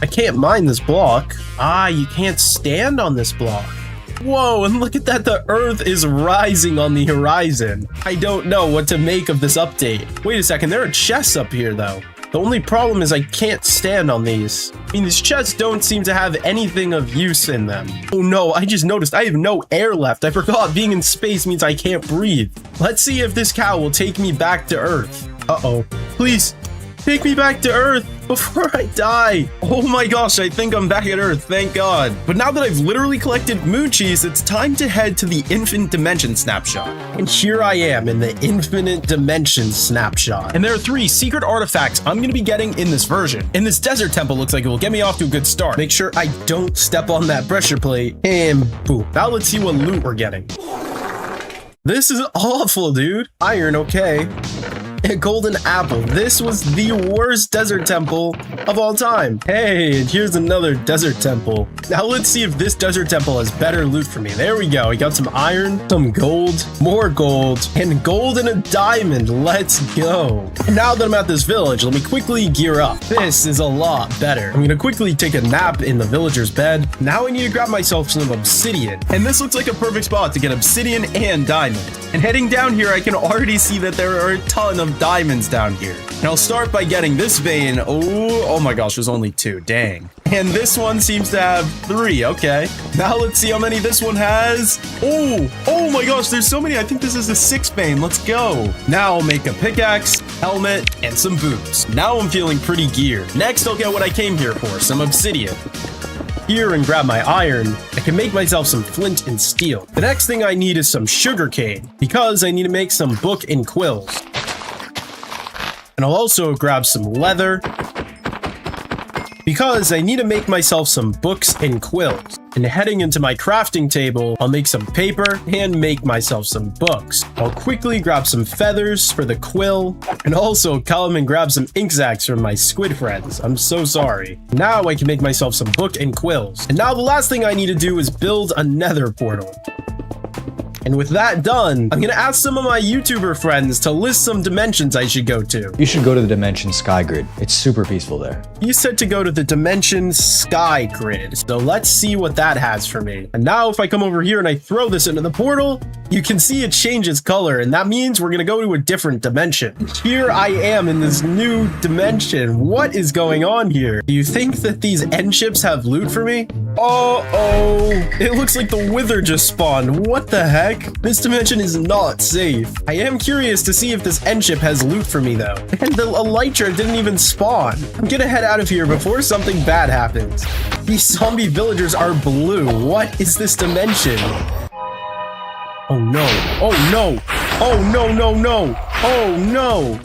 I can't mine this block. Ah, you can't stand on this block. Whoa, and look at that. The Earth is rising on the horizon. I don't know what to make of this update. Wait a second. There are chests up here, though. The only problem is I can't stand on these. I mean, these chests don't seem to have anything of use in them. Oh no, I just noticed I have no air left. I forgot being in space means I can't breathe. Let's see if this cow will take me back to Earth. Uh-oh. Please, take me back to Earth before I die. Oh my gosh, I think I'm back at Earth, thank God. But now that I've literally collected moon cheese, it's time to head to the infinite dimension snapshot. And here I am in the infinite dimension snapshot. And there are 3 secret artifacts I'm gonna be getting in this version. And this desert temple looks like it will get me off to a good start. Make sure I don't step on that pressure plate, and boom. Now let's see what loot we're getting. This is awful, dude. Iron, okay. A golden apple. This was the worst desert temple of all time. Hey, and here's another desert temple. Now let's see if this desert temple has better loot for me. There we go. We got some iron, some gold, more gold, and gold and a diamond. Let's go. And now that I'm at this village, let me quickly gear up. This is a lot better. I'm gonna quickly take a nap in the villager's bed. Now I need to grab myself some obsidian. And this looks like a perfect spot to get obsidian and diamond. And heading down here, I can already see that there are a ton of diamonds down here. And I'll start by getting this vein. Oh my gosh, there's only 2. Dang. And this one seems to have 3. Okay. Now let's see how many this one has. Oh my gosh, there's so many. I think this is the 6th vein. Let's go. Now I'll make a pickaxe, helmet, and some boots. Now I'm feeling pretty geared. Next, I'll get what I came here for, some obsidian. Here and grab my iron. I can make myself some flint and steel. The next thing I need is some sugarcane because I need to make some book and quills. And I'll also grab some leather because I need to make myself some books and quills. And heading into my crafting table, I'll make some paper and make myself some books. I'll quickly grab some feathers for the quill and also come and grab some ink sacs from my squid friends. I'm so sorry. Now I can make myself some book and quills. And now the last thing I need to do is build a nether portal. And with that done, I'm gonna ask some of my YouTuber friends to list some dimensions I should go to. You should go to the Dimension Sky Grid. It's super peaceful there. You said to go to the Dimension Sky Grid, so let's see what that has for me. And now if I come over here and I throw this into the portal, you can see it changes color, and that means we're gonna go to a different dimension. Here I am in this new dimension. What is going on here? Do you think that these end ships have loot for me? Uh-oh, it looks like the Wither just spawned. What the heck? This dimension is not safe. I am curious to see if this end ship has loot for me though. And the elytra didn't even spawn. I'm gonna head out of here before something bad happens. These zombie villagers are blue. What is this dimension? Oh no. Oh no. Oh no, no, no. Oh no.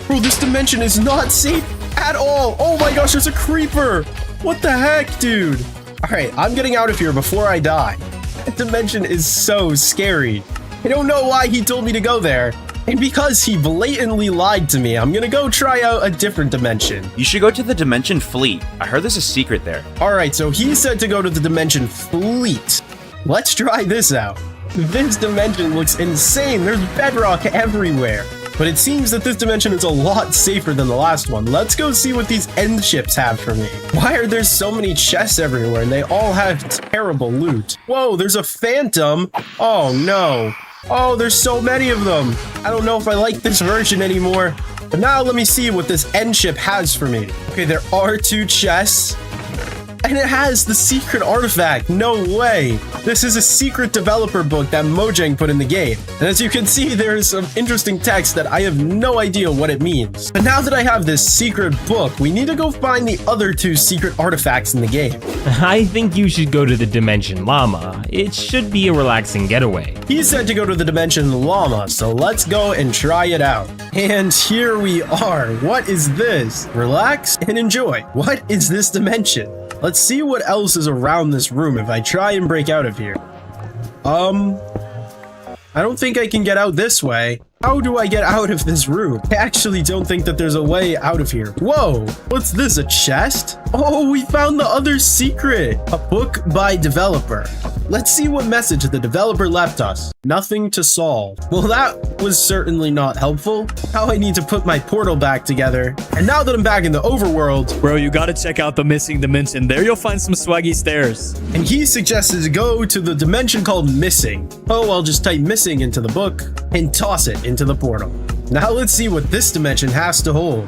Bro, this dimension is not safe at all. Oh my gosh, there's a creeper. What the heck, dude? All right, I'm getting out of here before I die. dimension is so scary. I don't know why he told me to go there. And because he blatantly lied to me, I'm gonna go try out a different dimension. You should go to the Dimension Fleet. I heard there's a secret there. Alright, so he said to go to the Dimension Fleet. Let's try this out. This dimension looks insane. There's bedrock everywhere. But it seems that this dimension is a lot safer than the last one. Let's go see what these end ships have for me. Why are there so many chests everywhere and they all have terrible loot? Whoa, there's a phantom. Oh no. Oh, there's so many of them. I don't know if I like this version anymore. But now let me see what this end ship has for me. Okay, there are 2 chests. And it has the secret artifact. No way. This is a secret developer book that Mojang put in the game. And as you can see, there is some interesting text that I have no idea what it means. But now that I have this secret book, we need to go find the other 2 secret artifacts in the game. I think you should go to the Dimension Llama. It should be a relaxing getaway. He said to go to the Dimension Llama, so let's go and try it out. And here we are. What is this? Relax and enjoy. What is this dimension? Let's see what else is around this room if I try and break out of here. I don't think I can get out this way. How do I get out of this room? I actually don't think that there's a way out of here. Whoa, what's this, a chest? Oh, we found the other secret. A book by developer. Let's see what message the developer left us. Nothing to solve. Well, that was certainly not helpful. Now I need to put my portal back together. And now that I'm back in the overworld, Bro, you gotta check out the missing dimension. There you'll find some swaggy stairs. and he suggested to go to the dimension called Missing. Oh, I'll just type Missing into the book and toss it into the portal. Now let's see what this dimension has to hold.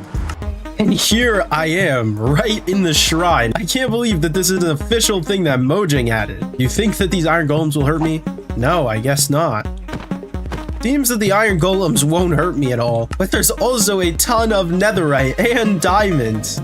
And here I am, right in the shrine. I can't believe that this is an official thing that Mojang added. You think that these iron golems will hurt me? No, I guess not. Seems that the iron golems won't hurt me at all, but there's also a ton of netherite and diamonds.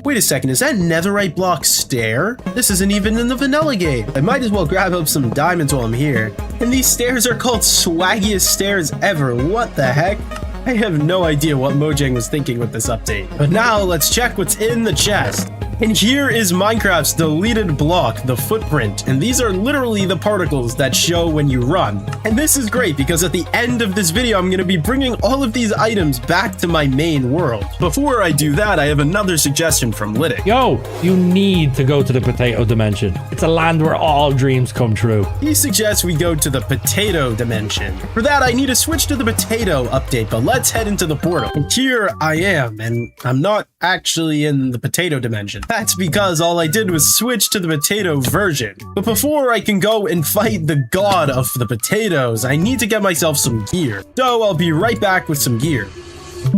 Wait a second, is that netherite block stair? This isn't even in the vanilla game. I might as well grab up some diamonds while I'm here. And these stairs are called swaggiest stairs ever. What the heck? I have no idea what Mojang was thinking with this update. But now let's check what's in the chest. And here is Minecraft's deleted block, the footprint. And these are literally the particles that show when you run. And this is great because at the end of this video, I'm going to be bringing all of these items back to my main world. Before I do that, I have another suggestion from Lytic. Yo, you need to go to the potato dimension. It's a land where all dreams come true. He suggests we go to the potato dimension. For that, I need to switch to the potato update, but let's head into the portal. And here I am, and I'm not actually in the potato dimension. That's because all I did was switch to the potato version. But before I can go and fight the god of the potatoes, I need to get myself some gear. So I'll be right back with some gear.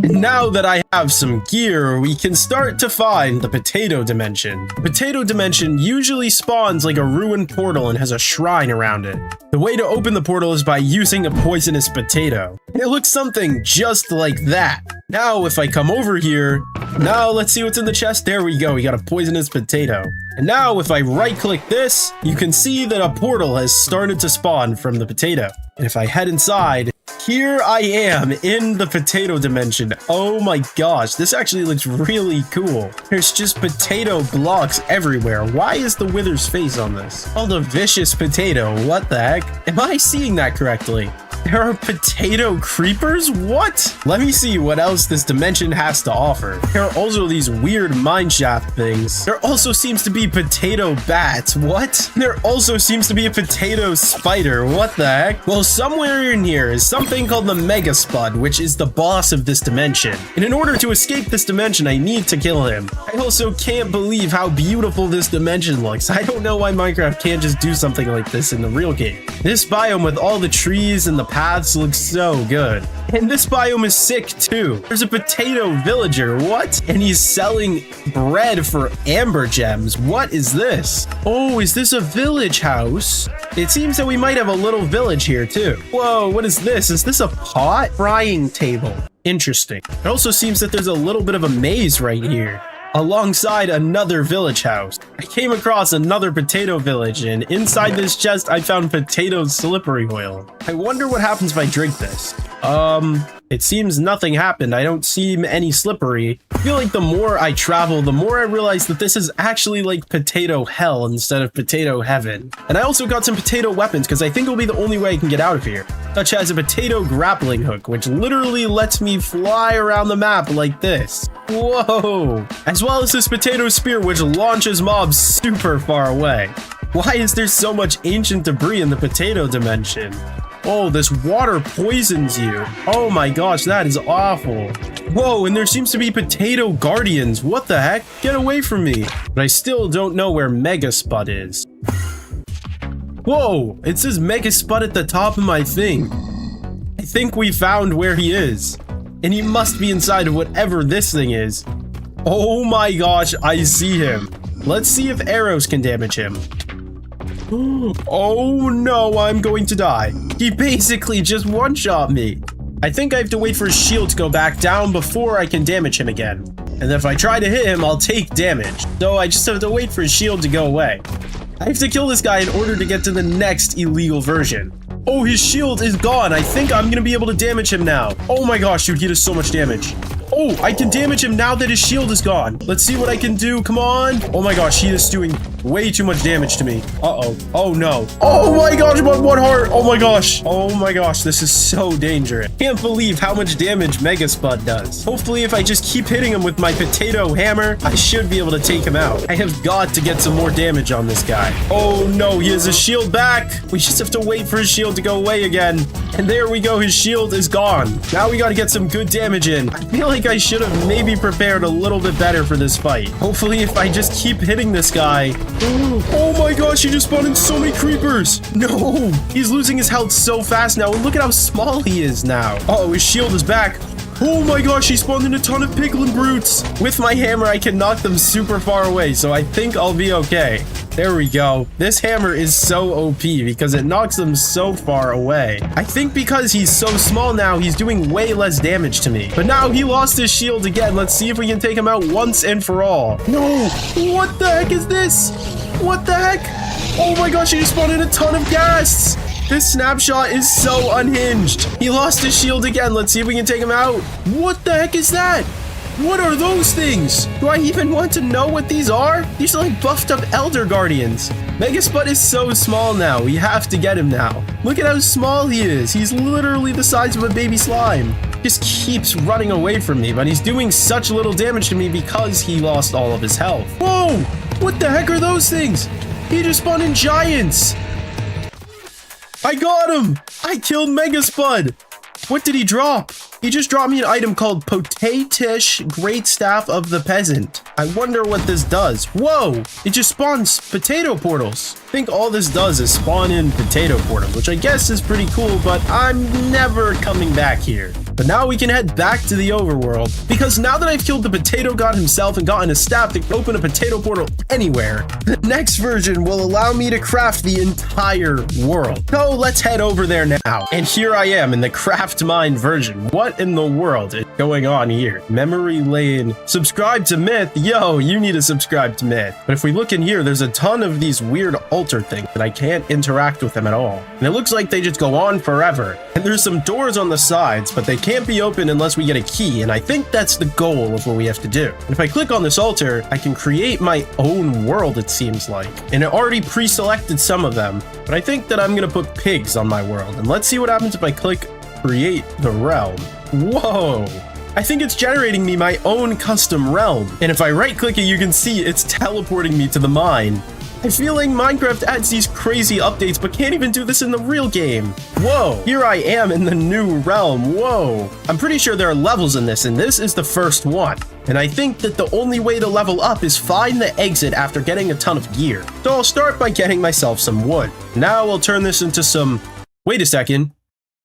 And now that I have some gear, we can start to find the potato dimension. The potato dimension usually spawns like a ruined portal and has a shrine around it. The way to open the portal is by using a poisonous potato. And it looks something just like that. Now, if I come over here, now let's see what's in the chest. There we go, we got a poisonous potato. And now if I right click this, you can see that a portal has started to spawn from the potato. And if I head inside, here I am in the potato dimension. Oh my gosh, this actually looks really cool. There's just potato blocks everywhere. Why is the Wither's face on this? Oh, the vicious potato. What the heck? Am I seeing that correctly? There are potato creepers? What? Let me see what else this dimension has to offer. There are also these weird mineshaft things. There also seems to be potato bats. What? There also seems to be a potato spider. What the heck? Well, somewhere in here is something called the Mega Spud, which is the boss of this dimension. And in order to escape this dimension, I need to kill him. I also can't believe how beautiful this dimension looks. I don't know why Minecraft can't just do something like this in the real game. This biome with all the trees and the paths looks so good. And this biome is sick too. There's a potato villager. What? And he's selling bread for amber gems. What is this? Oh, is this a village house? It seems that we might have a little village here too. Whoa, what is this? Is this a pot? Frying table. Interesting. It also seems that there's a little bit of a maze right here. alongside another village house. I came across another potato village, and inside this chest, I found potato slippery oil. I wonder what happens if I drink this. It seems nothing happened. I don't see any slippery. I feel like the more I travel, the more I realize that this is actually like potato hell instead of potato heaven. And I also got some potato weapons because I think it'll be the only way I can get out of here. Such as a potato grappling hook, which literally lets me fly around the map like this. Whoa! As well as this potato spear, which launches mobs super far away. Why is there so much ancient debris in the potato dimension? Oh, this water poisons you. Oh my gosh, that is awful. Whoa, and there seems to be potato guardians. What the heck? Get away from me. But I still don't know where Mega Spud is. Whoa, it says Mega Spud at the top of my thing. I think we found where he is. And he must be inside of whatever this thing is. Oh my gosh, I see him. Let's see if arrows can damage him. Oh no, I'm going to die. He basically just one-shot me. I think I have to wait for his shield to go back down before I can damage him again. And if I try to hit him, I'll take damage. So I just have to wait for his shield to go away. I have to kill this guy in order to get to the next illegal version. Oh, his shield is gone. I think I'm gonna be able to damage him now. Oh my gosh, dude, he does so much damage. Oh, I can damage him now that his shield is gone. Let's see what I can do. Come on. Oh my gosh, he is doing way too much damage to me. Uh-oh. Oh no. Oh my gosh, one heart. Oh my gosh. Oh my gosh, this is so dangerous. Can't believe how much damage Mega Spud does. Hopefully, if I just keep hitting him with my potato hammer, I should be able to take him out. I have got to get some more damage on this guy. Oh no, he has his shield back. We just have to wait for his shield to go away again. And there we go, his shield is gone. Now we gotta get some good damage in. I feel like I should have maybe prepared a little bit better for this fight. Hopefully, if I just keep hitting this guy. Oh my gosh, he just spawned in so many creepers. No, he's losing his health so fast now. And look at how small he is now. Uh-oh, his shield is back. Oh my gosh, he spawned in a ton of piglin brutes. With my hammer, I can knock them super far away, so I think I'll be okay. There we go. This hammer is so OP because it knocks them so far away. I think because he's so small now, he's doing way less damage to me. But now he lost his shield again. Let's see if we can take him out once and for all. No, what the heck is this? What the heck? Oh my gosh, he just spawned in a ton of ghasts. This snapshot is so unhinged. He lost his shield again. Let's see if we can take him out. What the heck is that? What are those things? Do I even want to know what these are? These are like buffed up Elder Guardians. Mega Spud is so small now. We have to get him now. Look at how small he is. He's literally the size of a baby slime. Just keeps running away from me, but he's doing such little damage to me because he lost all of his health. Whoa! What the heck are those things? He just spawned in giants. I got him! I killed Mega Spud! What did he drop? He just dropped me an item called Potatish Great Staff of the Peasant. I wonder what this does. Whoa! It just spawns potato portals. I think all this does is spawn in potato portals, which I guess is pretty cool, but I'm never coming back here. But now we can head back to the overworld, because now that I've killed the potato god himself and gotten a staff that can open a potato portal anywhere, the next version will allow me to craft the entire world. So let's head over there now. And here I am in the craft mine version. What in the world is going on here? Memory lane. Subscribe to Myth. Yo, you need to subscribe to Myth. But if we look in here, there's a ton of these weird altar things that I can't interact with them at all. And it looks like they just go on forever. And there's some doors on the sides, but they can't be opened unless we get a key. And I think that's the goal of what we have to do. And if I click on this altar, I can create my own world, it seems like. And it already pre-selected some of them. But I think that I'm going to put pigs on my world. And let's see what happens if I click create the realm. Whoa. I think it's generating me my own custom realm. And if I right click it, you can see it's teleporting me to the mine. I feel like Minecraft adds these crazy updates, but can't even do this in the real game. Whoa, here I am in the new realm. Whoa. I'm pretty sure there are levels in this, and this is the first one. And I think that the only way to level up is find the exit after getting a ton of gear. So I'll start by getting myself some wood. Now I'll turn this into some... Wait a second.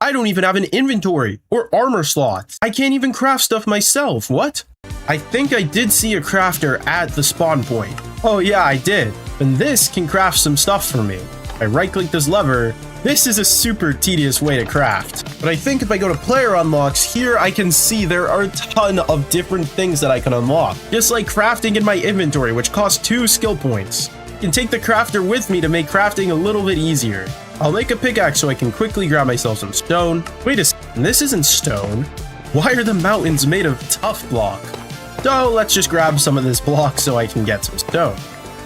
I don't even have an inventory or armor slots. I can't even craft stuff myself. What? I think I did see a crafter at the spawn point. Oh yeah, I did. And this can craft some stuff for me. I right click this lever This is a super tedious way to craft. But I think if I go to player unlocks, here I can see there are a ton of different things that I can unlock. Just like crafting in my inventory, which costs 2 skill points. I can take the crafter with me to make crafting a little bit easier. I'll make a pickaxe so I can quickly grab myself some stone. Wait a second, this isn't stone. Why are the mountains made of tough block? So let's just grab some of this block so I can get some stone.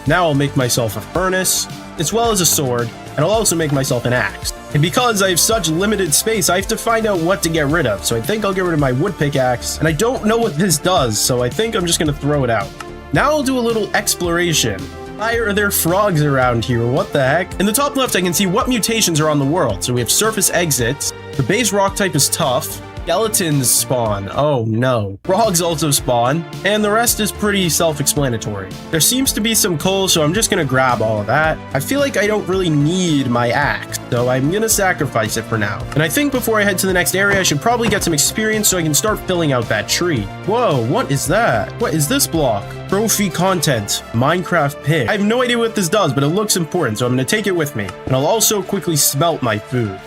Now I'll make myself a furnace, as well as a sword, and I'll also make myself an axe. And because I have such limited space, I have to find out what to get rid of. So I think I'll get rid of my wood pickaxe, and I don't know what this does, so I think I'm just gonna throw it out. Now I'll do a little exploration. Why are there frogs around here? What the heck? In the top left, I can see what mutations are on the world. So we have surface exits. The base rock type is tough. Skeletons spawn. Oh no. Frogs also spawn. And the rest is pretty self-explanatory. There seems to be some coal, so I'm just gonna grab all of that. I feel like I don't really need my axe, so I'm gonna sacrifice it for now. And I think before I head to the next area, I should probably get some experience so I can start filling out that tree. Whoa, what is that? What is this block? Trophy content, Minecraft pig. I have no idea what this does, but it looks important, so I'm gonna take it with me. And I'll also quickly smelt my food.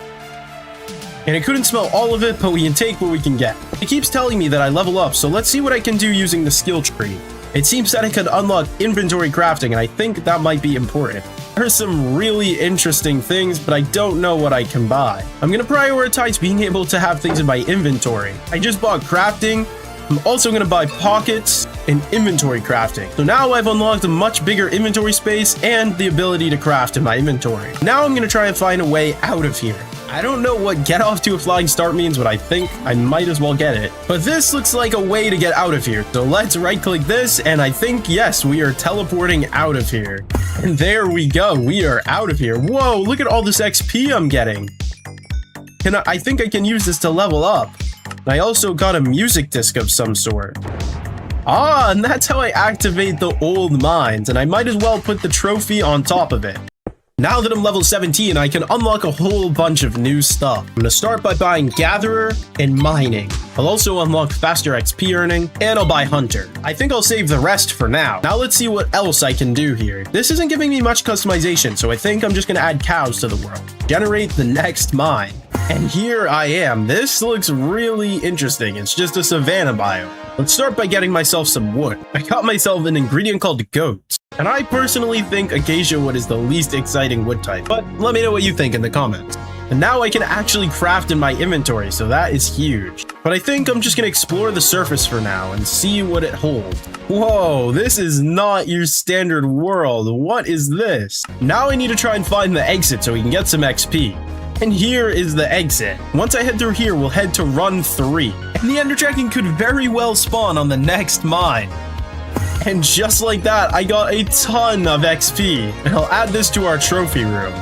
And I couldn't smell all of it, but we can take what we can get. It keeps telling me that I level up, so let's see what I can do using the skill tree. It seems that I could unlock inventory crafting, and I think that might be important. There's some really interesting things, but I don't know what I can buy. I'm gonna prioritize being able to have things in my inventory. I just bought crafting. I'm also gonna buy pockets and inventory crafting. So now I've unlocked a much bigger inventory space and the ability to craft in my inventory. Now I'm gonna try and find a way out of here. I don't know what get off to a flying start means, but I think I might as well get it. But this looks like a way to get out of here. So let's right click this, and I think, yes, we are teleporting out of here. And there we go, we are out of here. Whoa, look at all this XP I'm getting. I think I can use this to level up. I also got a music disc of some sort. Ah, and that's how I activate the old mines, and I might as well put the trophy on top of it. Now that I'm level 17, I can unlock a whole bunch of new stuff. I'm gonna start by buying Gatherer and Mining. I'll also unlock faster XP earning, and I'll buy Hunter. I think I'll save the rest for now. Now let's see what else I can do here. This isn't giving me much customization, so I think I'm just gonna add cows to the world. Generate the next mine. And here I am. This looks really interesting. It's just a savanna biome. Let's start by getting myself some wood. I got myself an ingredient called goat. And I personally think acacia wood is the least exciting wood type, but let me know what you think in the comments. And now I can actually craft in my inventory, so that is huge. But I think I'm just gonna explore the surface for now and see what it holds. Whoa, this is not your standard world. What is this? Now I need to try and find the exit so we can get some XP. And here is the exit. Once I head through here, we'll head to run 3. And the ender dragon could very well spawn on the next mine. And just like that, I got a ton of XP. And I'll add this to our trophy room.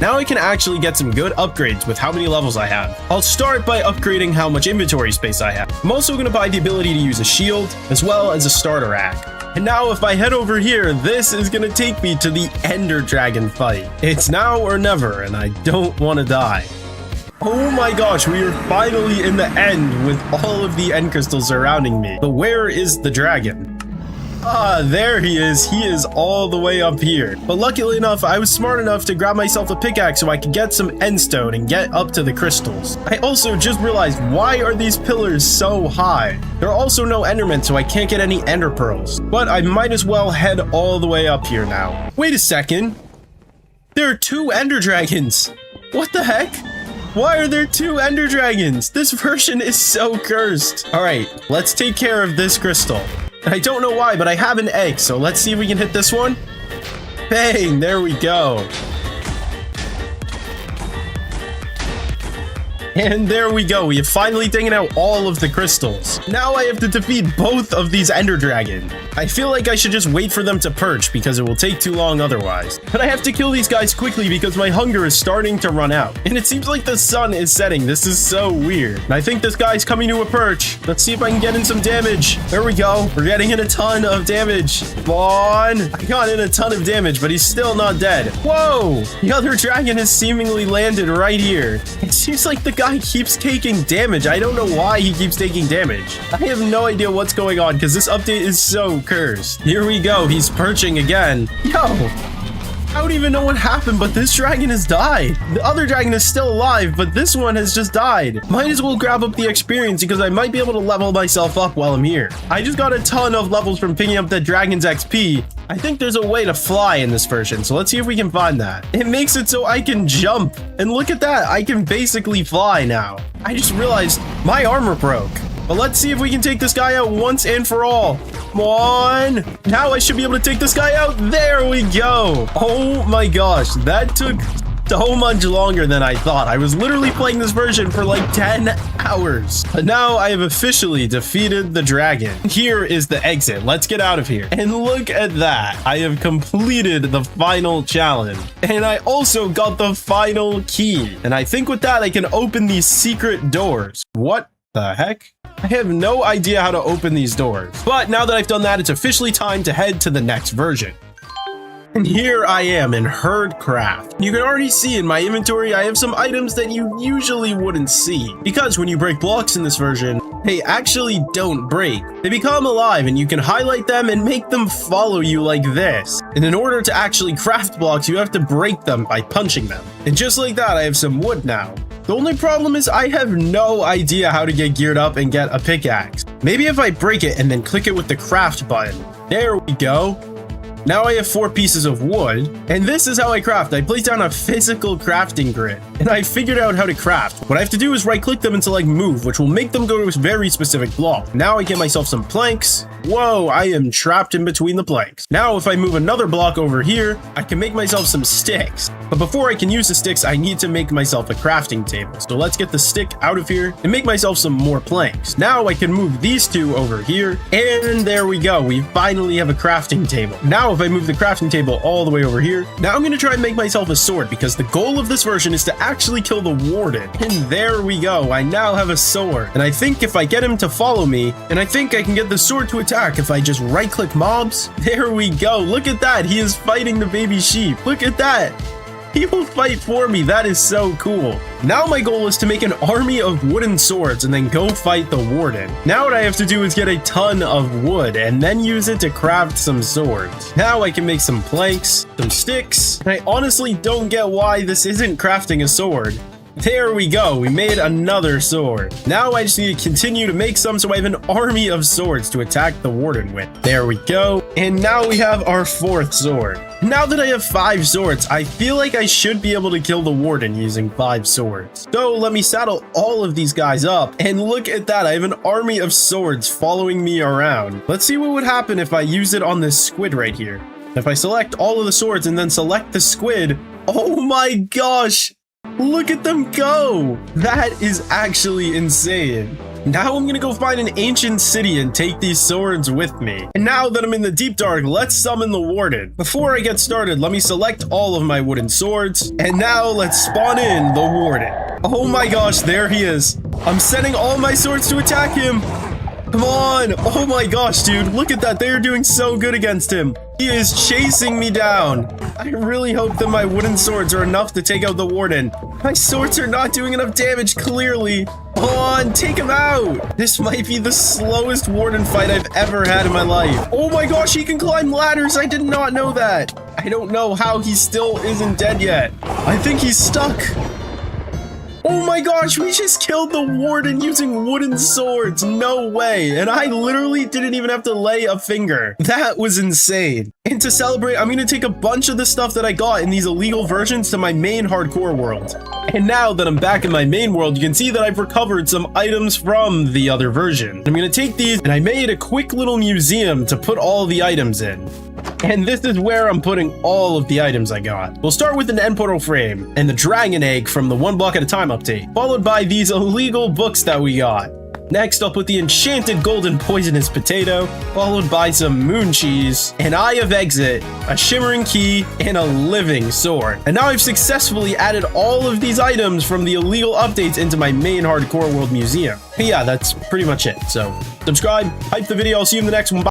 Now I can actually get some good upgrades with how many levels I have. I'll start by upgrading how much inventory space I have. I'm also going to buy the ability to use a shield, as well as a starter rack. And now if I head over here, this is going to take me to the ender dragon fight. It's now or never, and I don't want to die. Oh my gosh, we are finally in the end with all of the end crystals surrounding me. But where is the dragon? Ah, there he is. He is all the way up here. But luckily enough, I was smart enough to grab myself a pickaxe so I could get some endstone and get up to the crystals. I also just realized, why are these pillars so high? There are also no endermen, so I can't get any ender pearls. But I might as well head all the way up here now. Wait a second. There are 2 ender dragons. What the heck? Why are there 2 ender dragons? This version is so cursed. All right, let's take care of this crystal. I don't know why, but I have an egg, so let's see if we can hit this one. Bang, there we go. And there we go. We have finally taken out all of the crystals. Now I have to defeat both of these ender dragons. I feel like I should just wait for them to perch because it will take too long otherwise. But I have to kill these guys quickly because my hunger is starting to run out. And it seems like the sun is setting. This is so weird. And I think this guy's coming to a perch. Let's see if I can get in some damage. There we go. We're getting in a ton of damage. Come on. I got in a ton of damage, but he's still not dead. Whoa. The other dragon has seemingly landed right here. It seems like the guy keeps taking damage. I don't know why he keeps taking damage. I have no idea what's going on because this update is so cursed. Here we go. He's perching again. Yo. I don't even know what happened, but this dragon has died. The other dragon is still alive, but this one has just died. Might as well grab up the experience because I might be able to level myself up while I'm here. I just got a ton of levels from picking up the dragon's XP. I think there's a way to fly in this version, so let's see if we can find that. It makes it so I can jump, and look at that. I can basically fly now. I just realized my armor broke. But let's see if we can take this guy out once and for all. Come on. Now I should be able to take this guy out. There we go. Oh my gosh. That took so much longer than I thought. I was literally playing this version for like 10 hours. But now I have officially defeated the dragon. Here is the exit. Let's get out of here. And look at that. I have completed the final challenge. And I also got the final key. And I think with that, I can open these secret doors. What the heck? I have no idea how to open these doors. But now that I've done that, it's officially time to head to the next version. And here I am in Herd Craft. You can already see in my inventory, I have some items that you usually wouldn't see. Because when you break blocks in this version, they actually don't break. They become alive and you can highlight them and make them follow you like this. And in order to actually craft blocks, you have to break them by punching them. And just like that, I have some wood now. The only problem is I have no idea how to get geared up and get a pickaxe. Maybe if I break it and then click it with the craft button. There we go. Now I have 4 pieces of wood, and this is how I craft. I place down a physical crafting grid, and I figured out how to craft. What I have to do is right-click them and select move, which will make them go to a very specific block. Now I get myself some planks. Whoa, I am trapped in between the planks. Now if I move another block over here, I can make myself some sticks. But before I can use the sticks, I need to make myself a crafting table. So let's get the stick out of here and make myself some more planks. Now I can move these 2 over here, and there we go. We finally have a crafting table. Now if I move the crafting table all the way over here, now I'm going to try and make myself a sword because the goal of this version is to actually kill the warden. And there we go. I now have a sword. And I think if I get him to follow me, and I think I can get the sword to attack if I just right-click mobs. There we go. Look at that. He is fighting the baby sheep. Look at that. He will fight for me. That is so cool. Now my goal is to make an army of wooden swords and then go fight the warden. Now what I have to do is get a ton of wood and then use it to craft some swords. Now I can make some planks, some sticks, and I honestly don't get why this isn't crafting a sword. There we go. We made another sword. Now I just need to continue to make some so I have an army of swords to attack the warden with. There we go. And now we have our 4th sword. Now that I have 5 swords, I feel like I should be able to kill the warden using 5 swords. So let me saddle all of these guys up. And look at that. I have an army of swords following me around. Let's see what would happen if I use it on this squid right here. If I select all of the swords and then select the squid, oh my gosh. Look at them go! That is actually insane. Now I'm gonna go find an ancient city and take these swords with me. And now that I'm in the deep dark, let's summon the warden. Before I get started, let me select all of my wooden swords. And now let's spawn in the warden. Oh my gosh, there he is. I'm sending all my swords to attack him. Come on. Oh my gosh, dude. Look at that. They are doing so good against him. He is chasing me down. I really hope that my wooden swords are enough to take out the warden. My swords are not doing enough damage, clearly. Come on, take him out. This might be the slowest warden fight I've ever had in my life. Oh my gosh, he can climb ladders. I did not know that. I don't know how he still isn't dead yet. I think he's stuck. Oh my gosh, we just killed the warden using wooden swords. No way. And I literally didn't even have to lay a finger. That was insane. And to celebrate, I'm going to take a bunch of the stuff that I got in these illegal versions to my main hardcore world. And now that I'm back in my main world, you can see that I've recovered some items from the other version. I'm going to take these and I made a quick little museum to put all the items in. And this is where I'm putting all of the items I got. We'll start with an end portal frame and the dragon egg from the 1 block at a time update, followed by these illegal books that we got. Next, I'll put the enchanted golden poisonous potato, followed by some moon cheese, an eye of exit, a shimmering key, and a living sword. And now I've successfully added all of these items from the illegal updates into my main hardcore world museum. But yeah, that's pretty much it. So subscribe, hype the video. I'll see you in the next one. Bye.